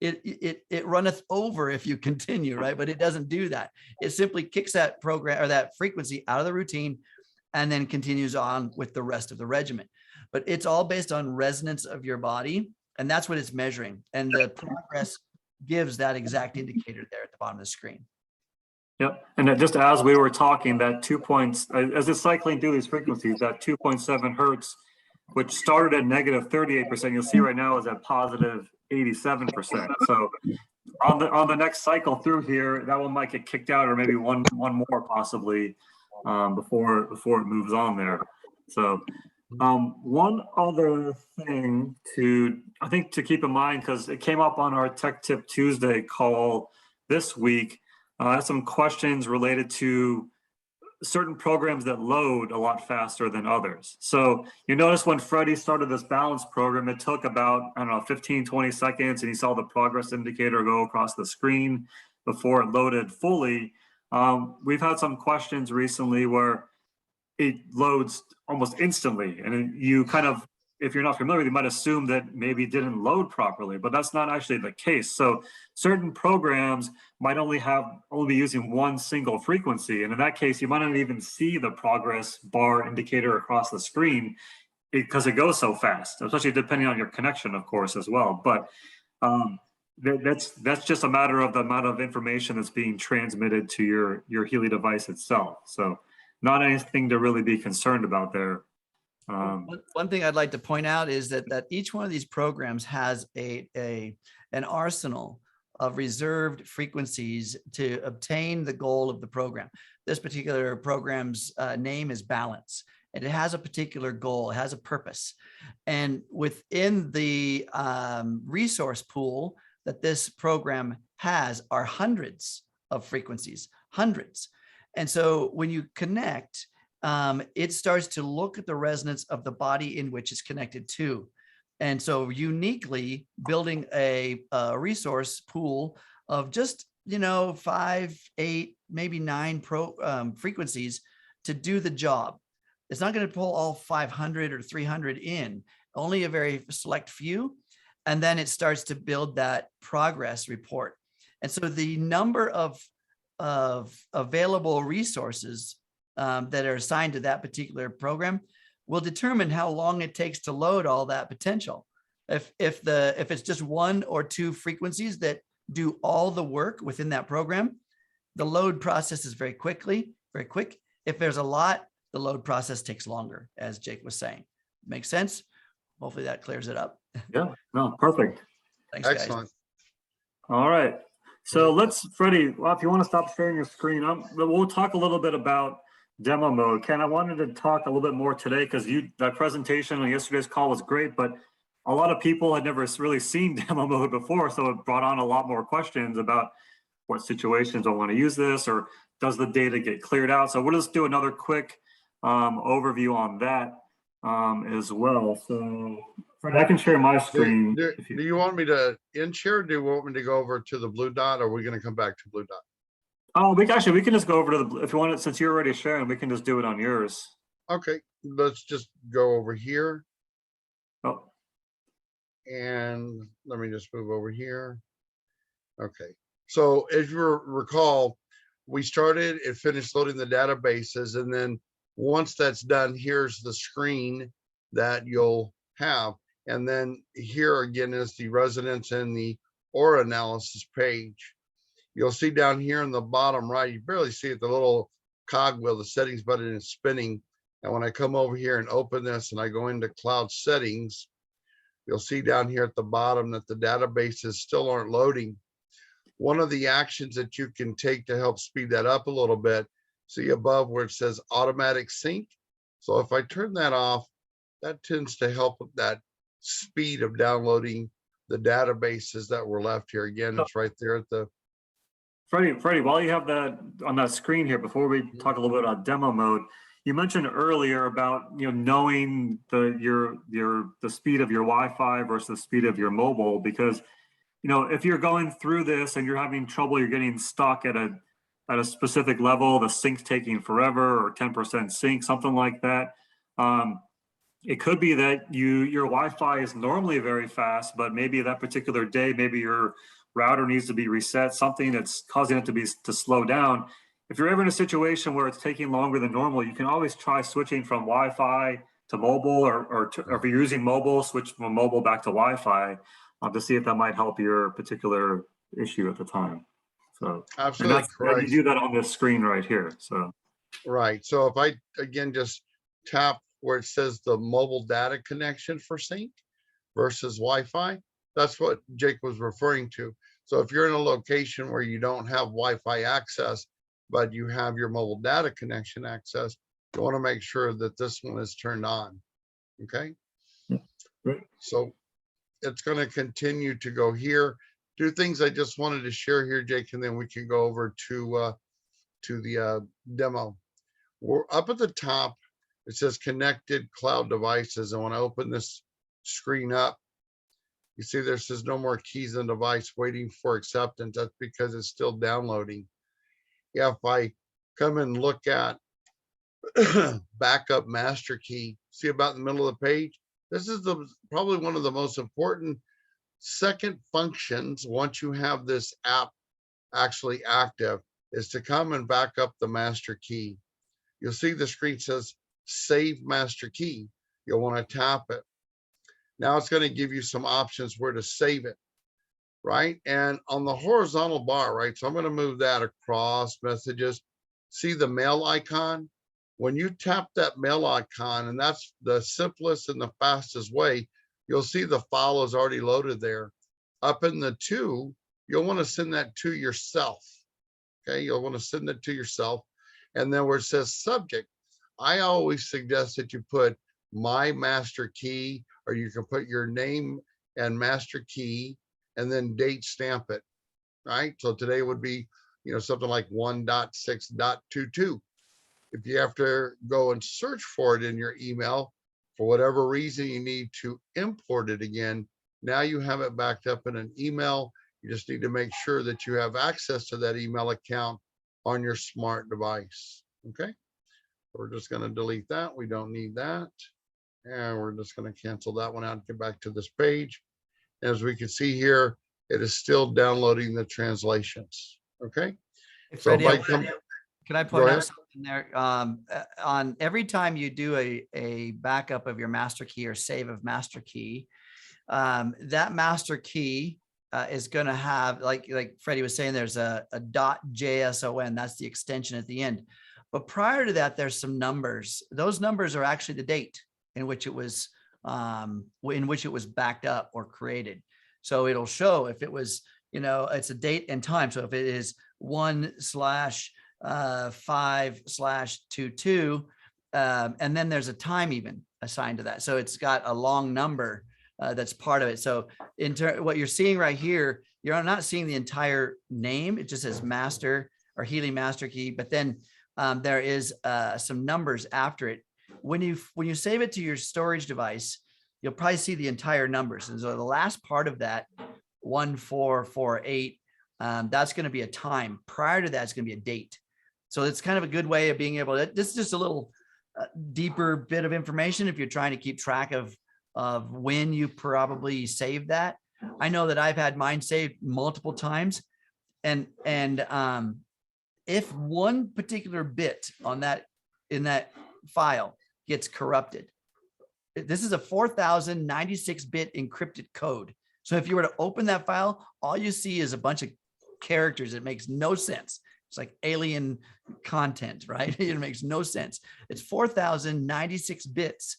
Speaker 3: it runneth over if you continue, right? But it doesn't do that. It simply kicks that program or that frequency out of the routine and then continues on with the rest of the regimen. But it's all based on resonance of your body, and that's what it's measuring. And the progress gives that exact indicator there at the bottom of the screen.
Speaker 1: Yep. And just as we were talking, that 2 points, as it's cycling through these frequencies, that 2.7 hertz, which started at negative 38%, you'll see right now is at positive 87%. So on the next cycle through here, that one might get kicked out, or maybe one more possibly before it moves on there. So One other thing I think to keep in mind, because it came up on our Tech Tip Tuesday call this week, I had some questions related to certain programs that load a lot faster than others. So you notice when Freddie started this balance program, it took about, I don't know, 15, 20 seconds, and he saw the progress indicator go across the screen before it loaded fully. We've had some questions recently where it loads almost instantly. And you kind of, if you're not familiar, you might assume that maybe it didn't load properly, but that's not actually the case. So certain programs might only be using one single frequency. And in that case, you might not even see the progress bar indicator across the screen because it goes so fast, especially depending on your connection, of course, as well. But that's just a matter of the amount of information that's being transmitted to your Healy device itself. So not anything to really be concerned about there.
Speaker 3: One thing I'd like to point out is that each one of these programs has an arsenal of reserved frequencies to obtain the goal of the program. This particular program's name is Balance, and it has a particular goal, it has a purpose. And within the resource pool that this program has are hundreds of frequencies, hundreds. And so when you connect, it starts to look at the resonance of the body in which it's connected to. And so uniquely building a resource pool of just, 5, 8, maybe 9 frequencies to do the job. It's not going to pull all 500 or 300 in, only a very select few. And then it starts to build that progress report. And so the number of available resources that are assigned to that particular program will determine how long it takes to load all that potential. If it's just 1 or 2 frequencies that do all the work within that program, the load process is very quick. If there's a lot, the load process takes longer, as Jake was saying. Makes sense? Hopefully that clears it up.
Speaker 1: Yeah, no, perfect.
Speaker 3: Thanks, guys.
Speaker 2: Excellent.
Speaker 1: All right. So Freddie, well, if you want to stop sharing your screen, we'll talk a little bit about demo mode. Ken, I wanted to talk a little bit more today because that presentation on yesterday's call was great, but a lot of people had never really seen demo mode before. So it brought on a lot more questions about what situations I want to use this, or does the data get cleared out? So we'll just do another quick overview on that as well. So Freddie, I can share my screen.
Speaker 2: Do you want me to in share? Or do you want me to go over to the blue dot, or are we going to come back to blue dot?
Speaker 1: Oh, we can just go over to if you want it, since you're already sharing, we can just do it on yours.
Speaker 2: Okay, let's just go over here.
Speaker 1: Oh,
Speaker 2: and let me just move over here. Okay, so as you recall, we started and finished loading the databases, and then once that's done, here's the screen that you'll have. And then here again is the resonance and the aura analysis page. You'll see down here in the bottom right, you barely see it, the little cogwheel, the settings button is spinning. And when I come over here and open this and I go into cloud settings, you'll see down here at the bottom that the databases still aren't loading. One of the actions that you can take to help speed that up a little bit, see above where it says automatic sync. So if I turn that off, that tends to help with that speed of downloading the databases that were left here. Again, it's right there at the
Speaker 1: Freddie, while you have that on that screen here, before we talk a little bit about demo mode, you mentioned earlier about knowing the speed of your Wi-Fi versus the speed of your mobile, because if you're going through this and you're having trouble, you're getting stuck at a specific level, the sync's taking forever, or 10% sync, something like that. It could be that your Wi-Fi is normally very fast, but maybe that particular day, maybe your router needs to be reset, something that's causing it to slow down. If you're ever in a situation where it's taking longer than normal, you can always try switching from Wi-Fi to mobile, or if you're using mobile, switch from mobile back to Wi-Fi to see if that might help your particular issue at the time. So
Speaker 2: absolutely correct.
Speaker 1: You do that on this screen right here. So
Speaker 2: right. So if I again just tap where it says the mobile data connection for sync versus Wi-Fi, that's what Jake was referring to. So if you're in a location where you don't have Wi-Fi access, but you have your mobile data connection access, you want to make sure that this one is turned on. Okay.
Speaker 1: Great.
Speaker 2: So it's going to continue to go here. Two things I just wanted to share here, Jake, and then we can go over to the demo. We're up at the top. It says connected cloud devices. And when I open this screen up, you see there says no more keys in device waiting for acceptance. That's because it's still downloading. Yeah, if I come and look at backup master key, see about in the middle of the page, this is probably one of the most important second functions once you have this app actually active, is to come and back up the master key. You'll see the screen says save master key. You'll want to tap it. Now it's going to give you some options where to save it, right? And on the horizontal bar, right? So I'm going to move that across messages. See the mail icon? When you tap that mail icon, and that's the simplest and the fastest way, you'll see the file is already loaded there. Up in the to, you'll want to send that to yourself. Okay, you'll want to send it to yourself. And then where it says subject, I always suggest that you put my master key, or you can put your name and master key and then date stamp it, right? So today would be, something like 1.6.22. If you have to go and search for it in your email, for whatever reason you need to import it again, now you have it backed up in an email. You just need to make sure that you have access to that email account on your smart device. Okay, we're just going to delete that. We don't need that. And we're just going to cancel that one out and get back to this page. As we can see here, it is still downloading the translations. Okay.
Speaker 3: Hey,
Speaker 2: So
Speaker 3: Freddie, can I point
Speaker 2: ahead.
Speaker 3: out something there? On every time you do a backup of your master key or save of master key, that master key is going to have, like Freddie was saying, there's a .json. That's the extension at the end. But prior to that, there's some numbers. Those numbers are actually the date in which it was backed up or created. So it'll show if it was, it's a date and time. So if it is 1/5/22, and then there's a time even assigned to that. So it's got a long number that's part of it. So what you're seeing right here, you're not seeing the entire name. It just says master or Healy master key, but then there is some numbers after it. When you save it to your storage device, you'll probably see the entire numbers. And so the last part of that, 1448, that's going to be a time. Prior to that, it's going to be a date. So it's kind of a good way of being able to, this is just a little deeper bit of information if you're trying to keep track of when you probably saved that. I know that I've had mine saved multiple times. And if one particular bit on that, in that file gets corrupted, this is a 4096-bit encrypted code. So if you were to open that file, all you see is a bunch of characters. It makes no sense. It's like alien content, right? It makes no sense. It's 4096 bits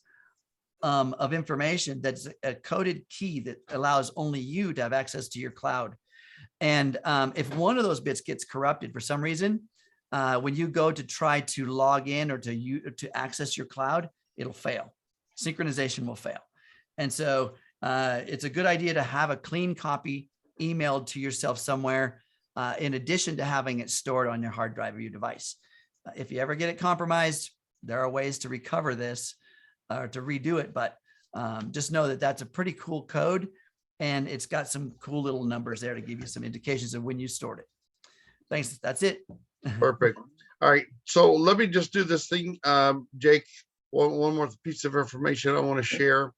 Speaker 3: of information that's a coded key that allows only you to have access to your cloud. And if one of those bits gets corrupted for some reason, when you go to try to log in or to access your cloud, it'll fail. Synchronization will fail. And so it's a good idea to have a clean copy emailed to yourself somewhere, in addition to having it stored on your hard drive of your device. If you ever get it compromised, there are ways to recover this or to redo it. But just know that that's a pretty cool code, and it's got some cool little numbers there to give you some indications of when you stored it. Thanks. That's it.
Speaker 2: Perfect. All right. So let me just do this thing, Jake. One more piece of information I want to share.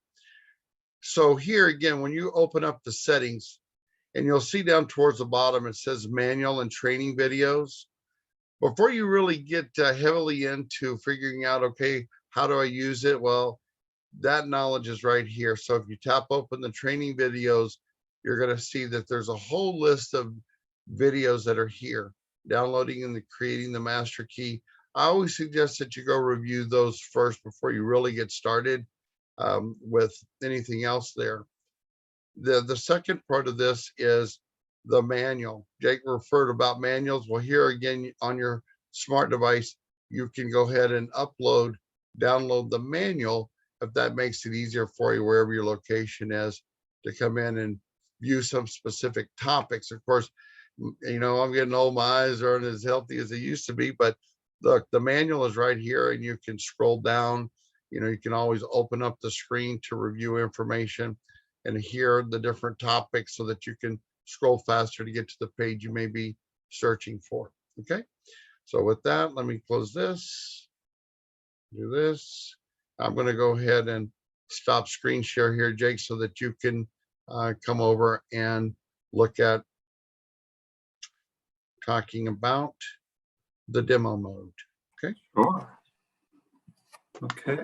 Speaker 2: So here again, when you open up the settings, and you'll see down towards the bottom, it says manual and training videos. Before you really get heavily into figuring out, okay, how do I use it? Well, that knowledge is right here. So if you tap open the training videos, you're going to see that there's a whole list of videos that are here, downloading and creating the master key. I always suggest that you go review those first before you really get started with anything else there. The second part of this is the manual. Jake referred about manuals. Well, here again on your smart device, you can go ahead and download the manual, if that makes it easier for you wherever your location is to come in and view some specific topics. Of course, you know, I'm getting old, my eyes aren't as healthy as they used to be, but look, the manual is right here and you can scroll down. You know, you can always open up the screen to review information and hear the different topics so that you can scroll faster to get to the page you may be searching for. Okay, so with that, let me close this, do this. I'm going to go ahead and stop screen share here, Jake, so that you can come over and look at talking about the demo mode. Okay.
Speaker 1: Sure. Okay.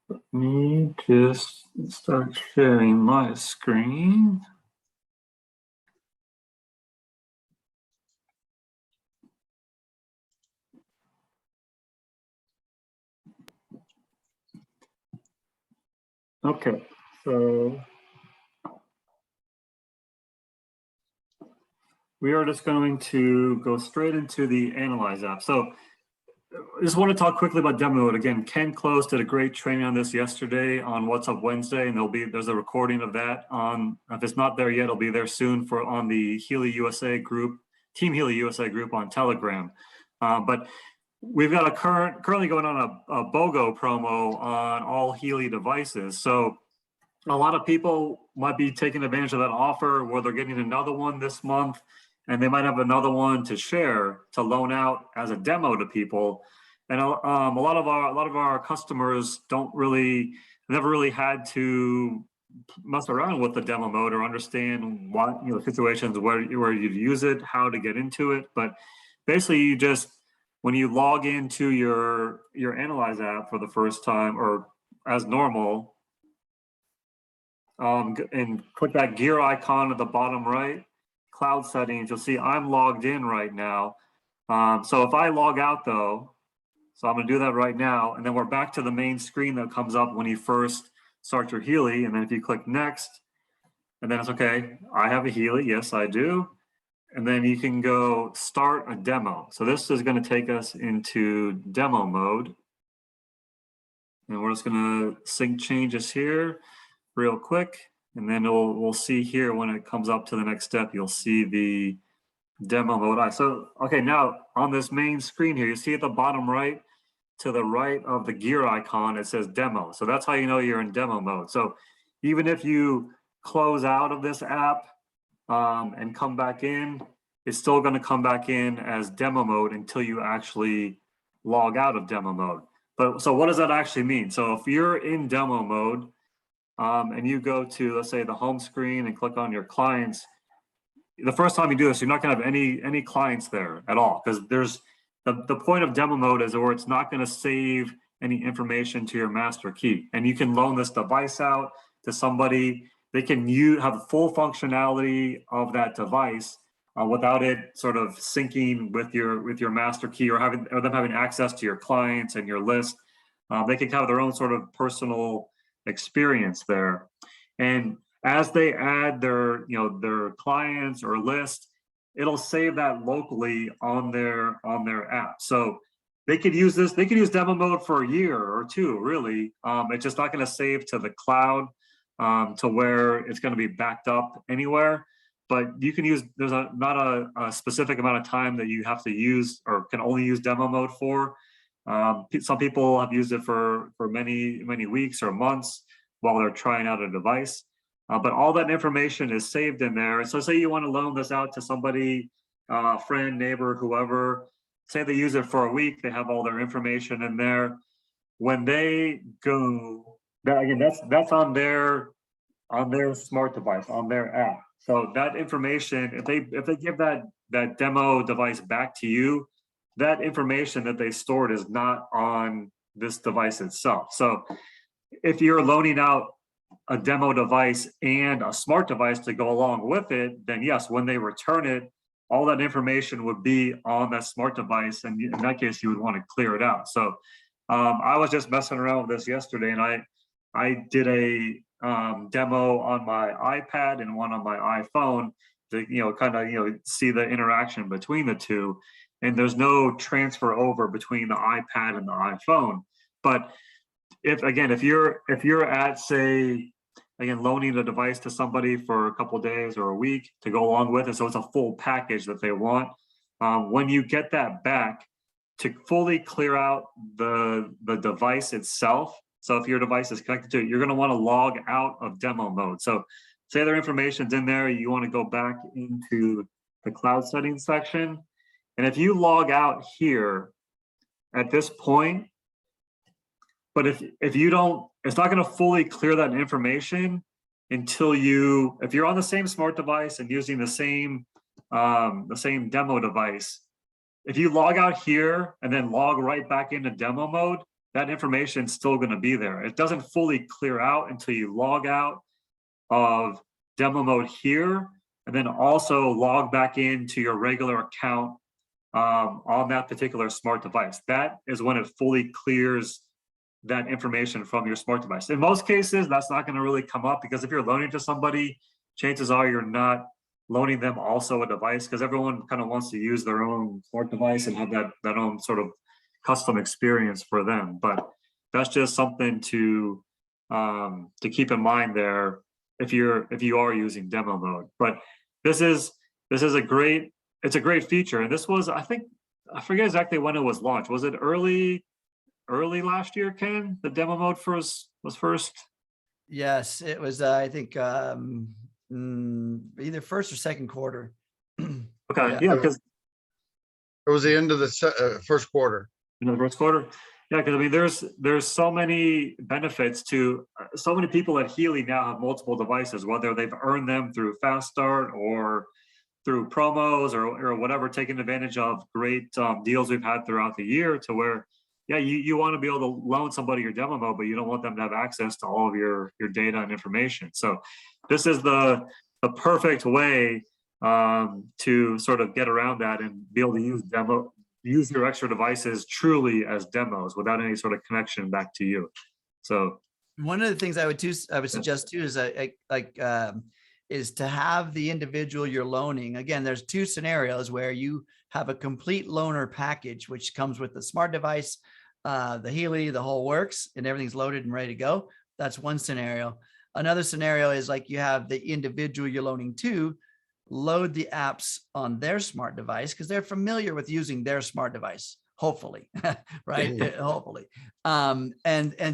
Speaker 1: Let me just start sharing my screen. Okay, so we are just going to go straight into the Analyze app. So I just want to talk quickly about demo mode. Again, Ken Close did a great training on this yesterday on What's Up Wednesday, and there's a recording of that on, if it's not there yet, it'll be there soon on the Healy USA group, Team Healy USA group on Telegram. But we've got currently going on a BOGO promo on all Healy devices. So a lot of people might be taking advantage of that offer where they're getting another one this month, and they might have another one to share, to loan out as a demo to people. And a lot of our customers never really had to mess around with the demo mode or understand what, you know, situations where you'd use it, how to get into it. But basically, you just, when you log into your Analyze app for the first time or as normal, and click that gear icon at the bottom right, cloud settings, you'll see I'm logged in right now. So if I log out though, so I'm gonna do that right now, and then we're back to the main screen that comes up when you first start your Healy, and then if you click next, and then it's okay, I have a Healy, yes I do, and then you can go start a demo. So this is gonna take us into demo mode, and we're just gonna sync changes here real quick, and then we'll see here when it comes up to the next step, you'll see the demo mode. So, okay, now on this main screen here, you see at the bottom right, to the right of the gear icon, it says demo. So that's how you know you're in demo mode. So even if you close out of this app and come back in, it's still gonna come back in as demo mode until you actually log out of demo mode. But so what does that actually mean? So if you're in demo mode, and you go to, let's say, the home screen and click on your clients, the first time you do this, you're not gonna have any clients there at all, because there's the point of demo mode is where it's not gonna save any information to your master key. And you can loan this device out to somebody. They can have full functionality of that device without it sort of syncing with your master key or them having access to your clients and your list. They can have their own sort of personal experience there. And as they add their clients or list, it'll save that locally on their app. So they could use demo mode for a year or two, really. It's just not going to save to the cloud to where it's going to be backed up anywhere. But you can use, there's not a specific amount of time that you have to use or can only use demo mode for. Some people have used it for many weeks or months while they're trying out a device. But all that information is saved in there. So say you want to loan this out to somebody, friend, neighbor, whoever, say they use it for a week, they have all their information in there. When they go, that's on their smart device, on their app. So that information, if they give that demo device back to you, that information that they stored is not on this device itself. So if you're loaning out a demo device and a smart device to go along with it, then yes, when they return it, all that information would be on that smart device. And in that case, you would want to clear it out. So I was just messing around with this yesterday, and I did a demo on my iPad and one on my iPhone to kind of see the interaction between the two. And there's no transfer over between the iPad and the iPhone. But if you're at, say, again, loaning a device to somebody for a couple of days or a week to go along with it, so it's a full package that they want. When you get that back, to fully clear out the device itself. So if your device is connected to it, you're going to want to log out of demo mode. So say their information's in there, you want to go back into the cloud settings section. And if you log out here at this point, but if you don't, it's not going to fully clear that information until if you're on the same smart device and using the same demo device. If you log out here and then log right back into demo mode, that information is still going to be there. It doesn't fully clear out until you log out of demo mode here, and then also log back into your regular account on that particular smart device. That is when it fully clears that information from your smart device. In most cases, that's not going to really come up, because if you're loaning to somebody, chances are you're not loaning them also a device, because everyone kind of wants to use their own smart device and have that own sort of custom experience for them. But that's just something to keep in mind there if you are using demo mode. But this is a great feature, and this was, I forget exactly when it was launched. Was it early last year, Ken? The demo mode was first.
Speaker 3: Yes, it was. I think either first or second quarter.
Speaker 1: Okay, yeah, because
Speaker 2: it was the end of the first quarter.
Speaker 1: In the first quarter, yeah, because I mean, there's so many benefits to so many people at Healy now have multiple devices, whether they've earned them through Fast Start or through promos or whatever, taking advantage of great deals we've had throughout the year, to where, yeah, you want to be able to loan somebody your demo mode, but you don't want them to have access to all of your data and information. So this is the perfect way to sort of get around that and be able to use your extra devices truly as demos without any sort of connection back to you. So
Speaker 3: one of the things I would suggest too is to have the individual you're loaning. Again, there's two scenarios where you have a complete loaner package, which comes with the smart device, the Healy, the whole works, and everything's loaded and ready to go. That's one scenario. Another scenario is like you have the individual you're loaning to load the apps on their smart device because they're familiar with using their smart device, hopefully, right? Hopefully. And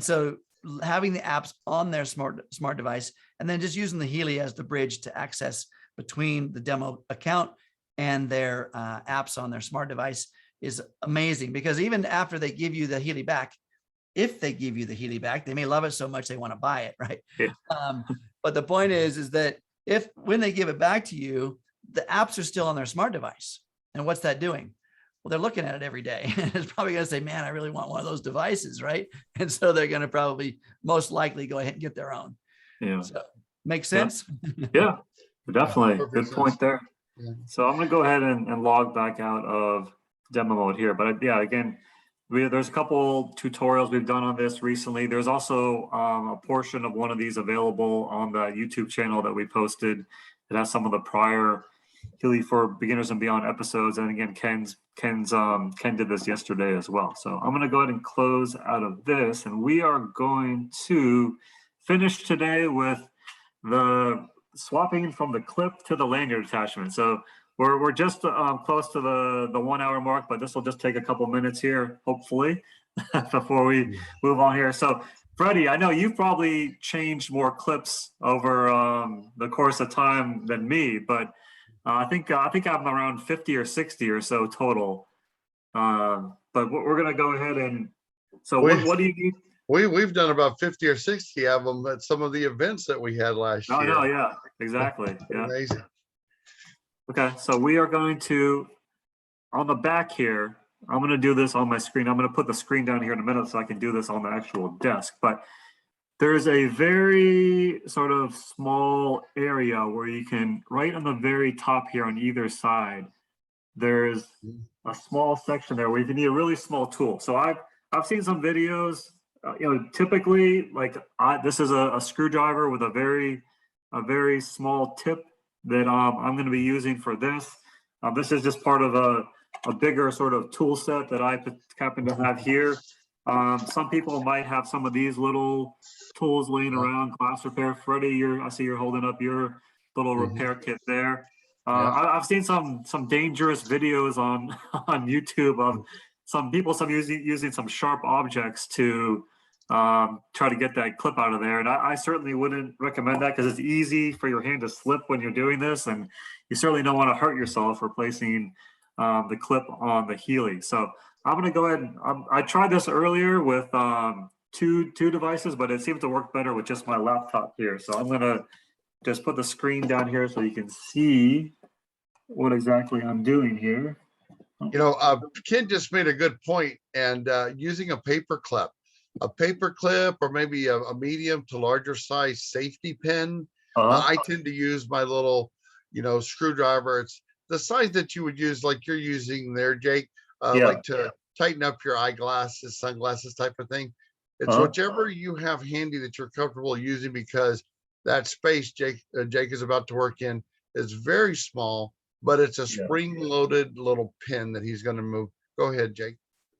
Speaker 3: so having the apps on their smart device, and then just using the Healy as the bridge to access between the demo account and their apps on their smart device is amazing, because even after they give you the Healy back, if they give you the Healy back, they may love it so much they want to buy it, right?
Speaker 1: Yeah.
Speaker 3: But the point is that when they give it back to you, the apps are still on their smart device. And what's that doing? Well, they're looking at it every day. It's probably going to say, man, I really want one of those devices, right? And so they're going to probably most likely go ahead and get their own.
Speaker 1: Yeah.
Speaker 3: So, makes sense?
Speaker 1: Yeah, definitely.
Speaker 2: Perfect
Speaker 1: Good point
Speaker 2: sense.
Speaker 1: there.
Speaker 2: Yeah.
Speaker 1: So I'm going to go ahead and log back out of demo mode here. But yeah, again, there's a couple tutorials we've done on this recently. There's also a portion of one of these available on the YouTube channel that we posted. It has some of the prior Healy for Beginners and Beyond episodes. And again, Ken did this yesterday as well. So I'm going to go ahead and close out of this, and we are going to finish today with the swapping from the clip to the lanyard attachment. So we're just close to the 1 hour mark, but this will just take a couple minutes here, hopefully, before we move on here. So Freddie, I know you've probably changed more clips over the course of time than me, but I think I'm around 50 or 60 or so total. But we're going to go ahead and, so what do you need?
Speaker 2: We've done about 50 or 60 of them at some of the events that we had last year.
Speaker 1: No, yeah, exactly. Yeah.
Speaker 2: Amazing.
Speaker 1: Okay, so we are going to, on the back here, I'm going to do this on my screen. I'm going to put the screen down here in a minute so I can do this on the actual desk. But there's a very sort of small area where you can, right on the very top here on either side, there's a small section there where you can need a really small tool. So I've seen some videos, typically like this is a screwdriver with a very small tip that I'm going to be using for this. This is just part of a bigger sort of tool set that I happen to have here. Some people might have some of these little tools laying around, glass repair. Freddie, I see you're holding up your little repair kit there.
Speaker 2: Yeah.
Speaker 1: I've seen some dangerous videos on on YouTube of some people using some sharp objects to try to get that clip out of there. And I certainly wouldn't recommend that because it's easy for your hand to slip when you're doing this, and you certainly don't want to hurt yourself replacing the clip on the Healy. So I'm going to go ahead and I tried this earlier with two devices, but it seems to work better with just my laptop here. So I'm going to just put the screen down here so you can see what exactly I'm doing here.
Speaker 2: You know, Ken just made a good point, and using a paper clip or maybe a medium to larger size safety pin. I tend to use my little, screwdriver. It's the size that you would use like you're using there, Jake, like to tighten up your eyeglasses, sunglasses type of thing. It's whichever you have handy that you're comfortable using, because that space Jake is about to work in is very small, but it's a spring-loaded little pin that he's going to move. Go ahead, Jake.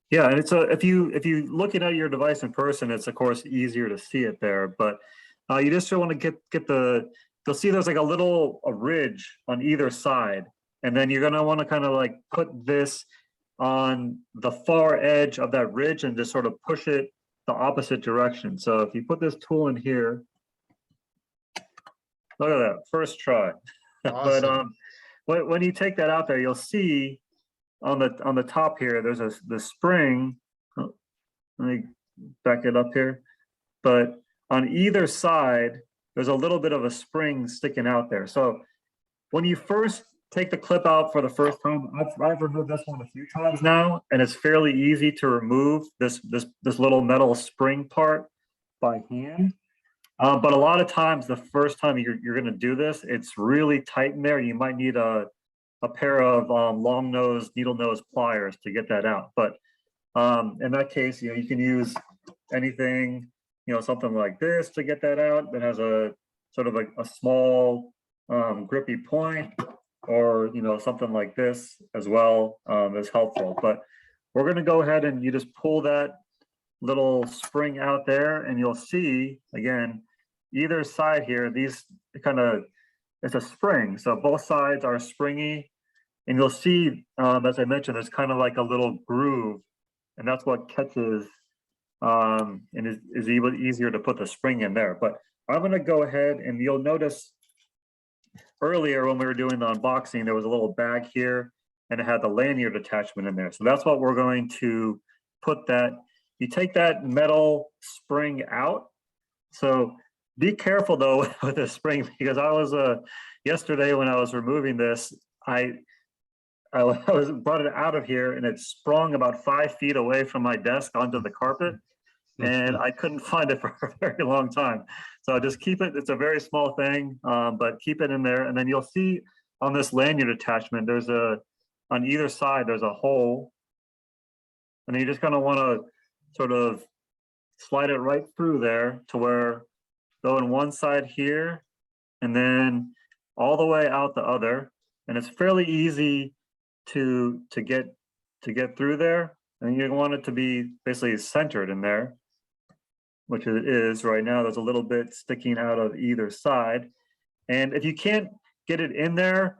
Speaker 1: Yeah, and it's if you looking at your device in person, it's of course easier to see it there, but you just want to get you'll see there's like a ridge on either side, and then you're gonna want to kind of like put this on the far edge of that ridge and just sort of push it the opposite direction. So if you put this tool in here, look at that, first try.
Speaker 2: Awesome.
Speaker 1: But when you take that out there, you'll see on the top here, there's the spring. Let me back it up here. But on either side, there's a little bit of a spring sticking out there. So when you first take the clip out for the first time, I've removed this one a few times now, and it's fairly easy to remove this little metal spring part by hand. But a lot of times, the first time you're going to do this, it's really tight in there. You might need a pair of long nose, needle nose pliers to get that out. But in that case, you can use anything, something like this to get that out that has a sort of a small grippy point, or something like this as well is helpful. But we're going to go ahead and you just pull that little spring out there, and you'll see again either side here, these it's a spring, so both sides are springy, and you'll see as I mentioned, there's kind of like a little groove, and that's what catches and is even easier to put the spring in there. But I'm going to go ahead, and you'll notice earlier when we were doing the unboxing, there was a little bag here, and it had the lanyard attachment in there. So that's what we're going to put that. You take that metal spring out. So be careful though with the spring, because I was yesterday when I was removing this, I brought it out of here, and it sprung about 5 feet away from my desk onto the carpet, and I couldn't find it for a very long time. So just keep it. It's a very small thing, but keep it in there. And then you'll see on this lanyard attachment, on either side, there's a hole, and you're just going to want to sort of slide it right through there to where go in one side here, and then all the way out the other. And it's fairly easy to get through there. And you want it to be basically centered in there, which it is right now. There's a little bit sticking out of either side. And if you can't get it in there,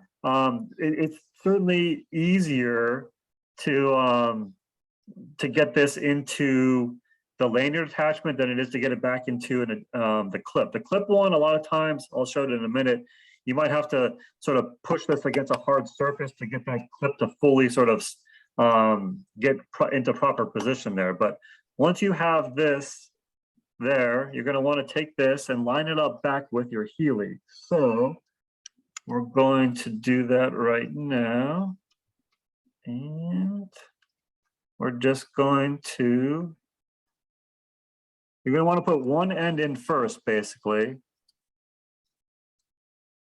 Speaker 1: it's certainly easier to get this into the lanyard attachment than it is to get it back into the clip. The clip one, a lot of times, I'll show it in a minute, you might have to sort of push this against a hard surface to get that clip to fully sort of get into proper position there. But once you have this there, you're going to want to take this and line it up back with your Healy. So we're going to do that right now. And we're just going to, you're going to want to put one end in first, basically.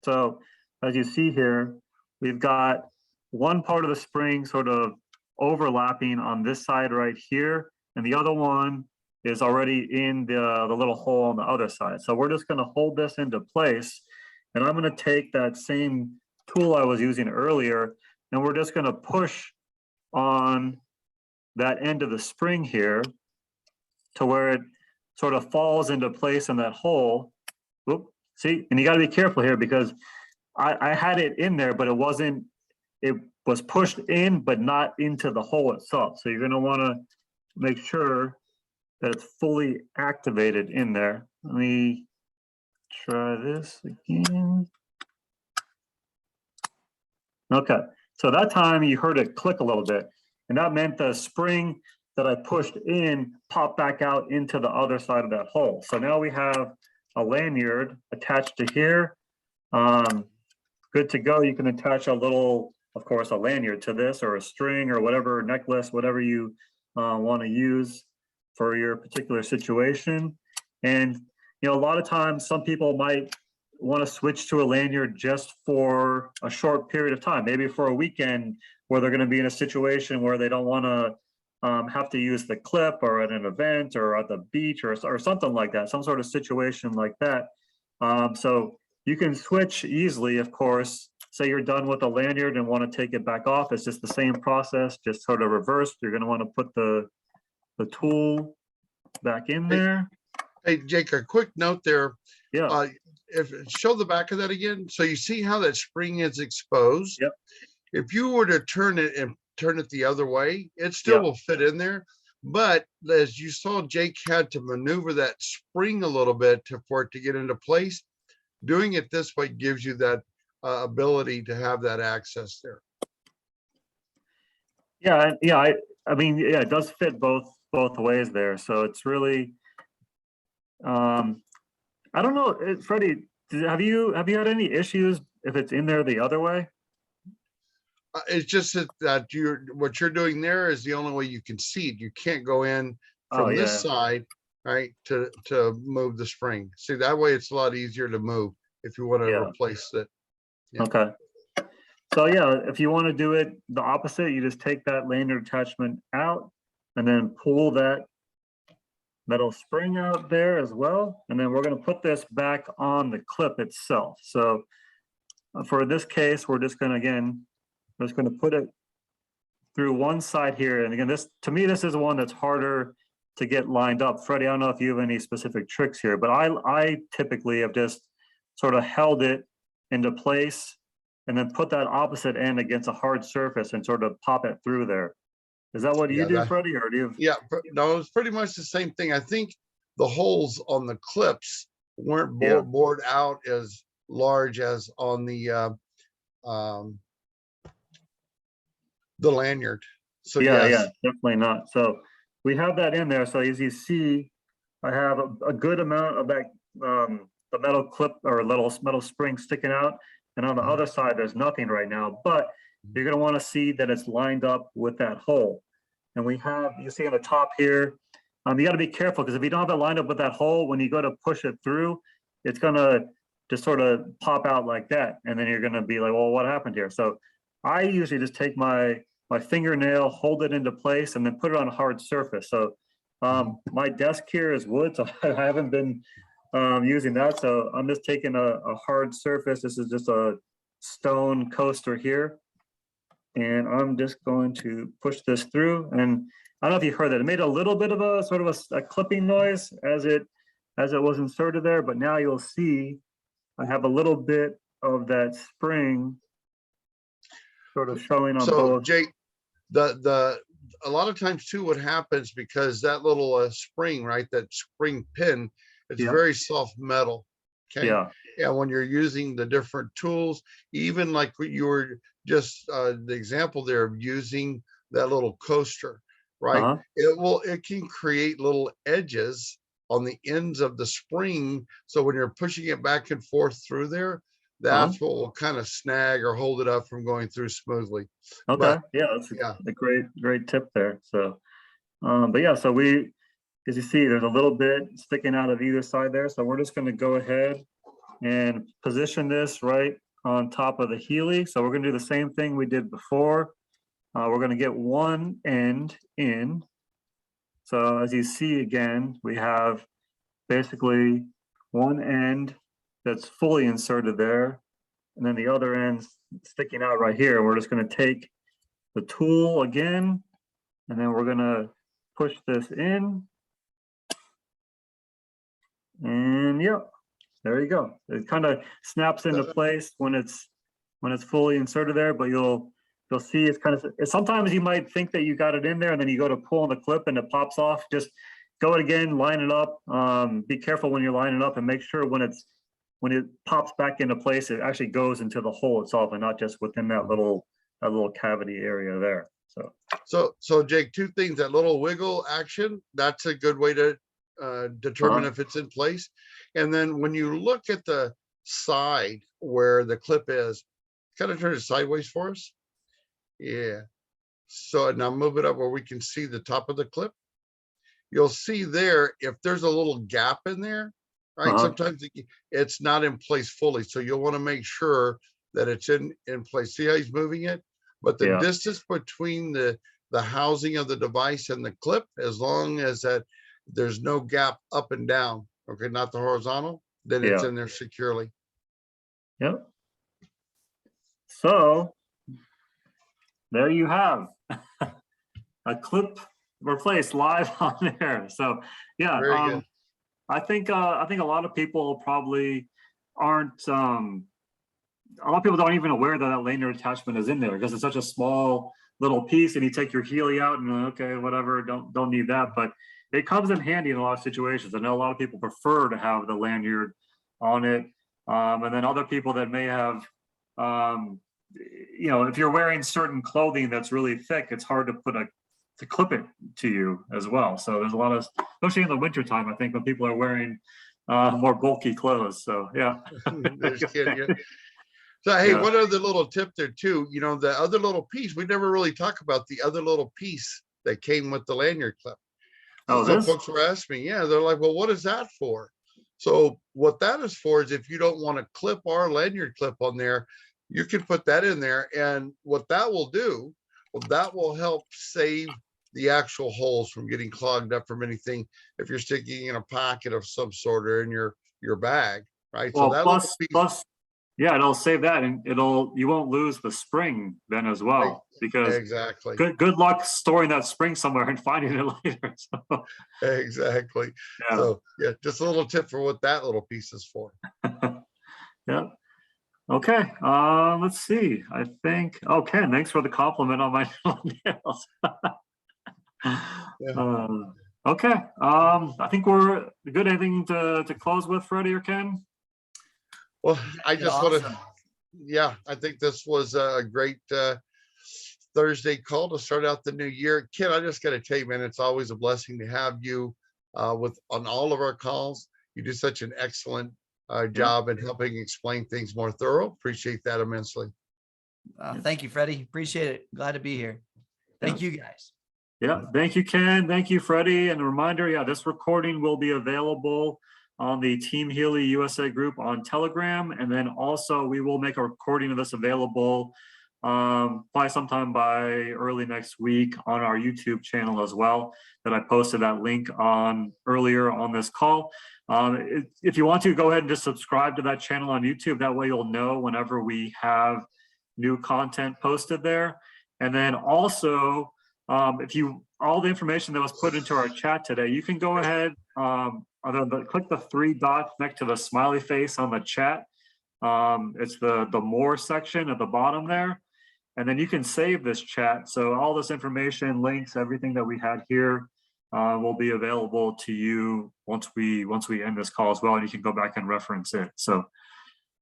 Speaker 1: So as you see here, we've got one part of the spring sort of overlapping on this side right here, and the other one is already in the little hole on the other side. So we're just going to hold this into place, and I'm going to take that same tool I was using earlier, and we're just going to push on that end of the spring here, to where it sort of falls into place in that hole. Oop, see, and you got to be careful here because I had it in there, but it wasn't, it was pushed in, but not into the hole itself. So you're going to want to make sure that it's fully activated in there. Let me try this again. Okay, so that time you heard it click a little bit, and that meant the spring that I pushed in popped back out into the other side of that hole. So now we have a lanyard attached to here. Good to go. You can attach a little, of course, a lanyard to this, or a string, or whatever, necklace, whatever you want to use for your particular situation. And you know, a lot of times some people might want to switch to a lanyard just for a short period of time, maybe for a weekend where they're going to be in a situation where they don't want to have to use the clip, or at an event, or at the beach, or something like that, some sort of situation like that. So you can switch easily, of course. Say you're done with the lanyard and want to take it back off. It's just the same process, just sort of reversed. You're going to want to put the tool back in there.
Speaker 2: Hey, Jake, a quick note there.
Speaker 1: Yeah.
Speaker 2: If show the back of that again. So you see how that spring is exposed.
Speaker 1: Yep.
Speaker 2: If you were to turn it the other way, it still
Speaker 1: Yep.
Speaker 2: will fit in there. But as you saw, Jake had to maneuver that spring a little bit for it to get into place. Doing it this way gives you that ability to have that access there.
Speaker 1: Yeah, yeah. I mean, yeah, it does fit both ways there. So it's really, I don't know, Freddie. Have you had any issues if it's in there the other way?
Speaker 2: It's just that what you're doing there is the only way you can see it. You can't go in from this side, right, to move the spring. See, that way it's a lot easier to move if you want to replace it. Yeah.
Speaker 1: Okay. So yeah, if you want to do it the opposite, you just take that lanyard attachment out and then pull that metal spring out there as well. And then we're going to put this back on the clip itself. So for this case, we're just going to, again, just going to put it through one side here. And again, this, to me, this is one that's harder to get lined up. Freddie, I don't know if you have any specific tricks here, but I typically have just sort of held it into place and then put that opposite end against a hard surface and sort of pop it through there. Is that what you do, Freddie, or do you have...
Speaker 2: Yeah, no, it's pretty much the same thing. I think the holes on the clips weren't bored out as large as on the lanyard. So
Speaker 1: yeah, definitely not. So we have that in there. So as you see, I have a good amount of that the metal clip or little metal spring sticking out, and on the other side there's nothing right now, but you're going to want to see that it's lined up with that hole. And we have, you see on the top here, you got to be careful, because if you don't have it lined up with that hole, when you go to push it through, it's going to just sort of pop out like that, and then you're going to be like, well, what happened here? So I usually just take my fingernail, hold it into place, and then put it on a hard surface. So my desk here is wood, so I haven't been using that. So I'm just taking a hard surface. This is just a stone coaster here. And I'm just going to push this through. And I don't know if you heard that. It made a little bit of a sort of a clipping noise as it was inserted there, but now you'll see I have a little bit of that spring sort of showing on both.
Speaker 2: So Jake, a lot of times too, what happens, because that little spring, right, that spring pin, it's very soft metal. Okay.
Speaker 1: Yeah.
Speaker 2: Yeah. When you're using the different tools, even like what you were just the example there of using that little coaster, right? It can create little edges on the ends of the spring. So when you're pushing it back and forth through there, that's what will kind of snag or hold it up from going through smoothly.
Speaker 1: Okay. But, yeah, that's a great tip there. So, but yeah, so as you see, there's a little bit sticking out of either side there. So we're just going to go ahead and position this right on top of the Healy. So we're going to do the same thing we did before. We're going to get one end in. So as you see, again, we have basically one end that's fully inserted there, and then the other end sticking out right here. We're just going to take the tool again, and then we're going to push this in, And yep, there you go. It kind of snaps into place when it's fully inserted there, but you'll see it's kind of, sometimes you might think that you got it in there and then you go to pull on the clip and it pops off. Just go it again, line it up. Be careful when you line it up and make sure when it pops back into place, it actually goes into the hole itself and not just within that little cavity area there.
Speaker 2: So Jake, two things, that little wiggle action, that's a good way to determine if it's in place. And then when you look at the side where the clip is, kind of turn it sideways for us. Yeah. So now move it up where we can see the top of the clip. You'll see there, if there's a little gap in there, right? Sometimes it's not in place fully. So you'll want to make sure that it's in place. See how he's moving it? But the distance between the housing of the device and the clip, as long as that there's no gap up and down, okay, not the horizontal, then it's in there securely.
Speaker 1: Yep. So there you have a clip replaced live on air. So yeah,
Speaker 2: Very good.
Speaker 1: I think a lot of people probably aren't. A lot of people don't even aware that that lanyard attachment is in there because it's such a small little piece, and you take your Healy out and okay, whatever, don't need that. But it comes in handy in a lot of situations. I know a lot of people prefer to have the lanyard on it, and then other people that may have, if you're wearing certain clothing that's really thick, it's hard to clip it to you as well. So there's a lot of, especially in the wintertime, I think when people are wearing more bulky clothes. So yeah.
Speaker 2: So hey, one other little tip there too, the other little piece, we never really talk about the other little piece that came with the lanyard clip. So folks were asking me, they're like, well, what is that for? So what that is for is if you don't want to clip our lanyard clip on there, you can put that in there. And what that will do, that will help save the actual holes from getting clogged up from anything if you're sticking in a pocket of some sort or in your bag, right?
Speaker 1: Well,
Speaker 2: so that
Speaker 1: plus, it'll save that, and you won't lose the spring then as well, because
Speaker 2: exactly.
Speaker 1: Good luck storing that spring somewhere and finding it later. So.
Speaker 2: Exactly. Yeah. So yeah, just a little tip for what that little piece is for.
Speaker 1: Yeah. Okay. Let's see. I think. Oh, Ken, thanks for the compliment on my nails. Okay. I think we're good. Anything to close with, Freddie or Ken?
Speaker 2: Well, I just want to, I think this was a great Thursday call to start out the new year. Ken, I just got to tell you, man, it's always a blessing to have you on all of our calls. You do such an excellent job in helping explain things more thorough. Appreciate that immensely.
Speaker 3: Thank you, Freddie. Appreciate it. Glad to be here. Thank you, guys.
Speaker 1: Yeah, thank you, Ken. Thank you, Freddie. And a reminder, this recording will be available on the Team Healy USA group on Telegram. And then also we will make a recording of this available by sometime by early next week on our YouTube channel as well, that I posted that link on earlier on this call. If you want to, go ahead and just subscribe to that channel on YouTube. That way you'll know whenever we have new content posted there. And then also, all the information that was put into our chat today, you can go ahead, click the 3 dots next to the smiley face on the chat. It's the more section at the bottom there. And then you can save this chat. So all this information, links, everything that we had here will be available to you once we end this call as well. And you can go back and reference it. So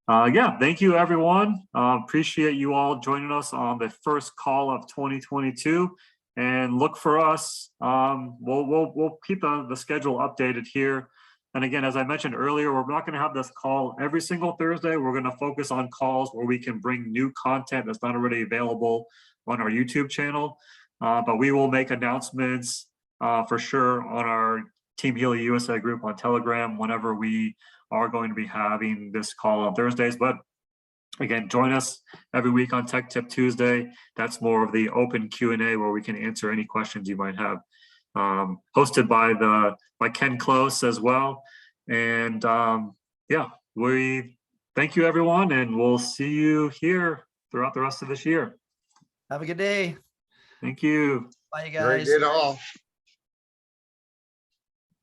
Speaker 1: thank you, everyone. Appreciate you all joining us on the first call of 2022. And look for us. We'll keep the schedule updated here. And again, as I mentioned earlier, we're not going to have this call every single Thursday. We're going to focus on calls where we can bring new content that's not already available on our YouTube channel. But we will make announcements for sure on our Team Healy USA group on Telegram whenever we are going to be having this call on Thursdays. But again, join us every week on Tech Tip Tuesday. That's more of the open Q&A where we can answer any questions you might have. Hosted by Ken Close as well. And we thank you, everyone, and we'll see you here throughout the rest of this year.
Speaker 3: Have a good day.
Speaker 1: Thank you.
Speaker 3: Bye, you guys.
Speaker 2: Very good all.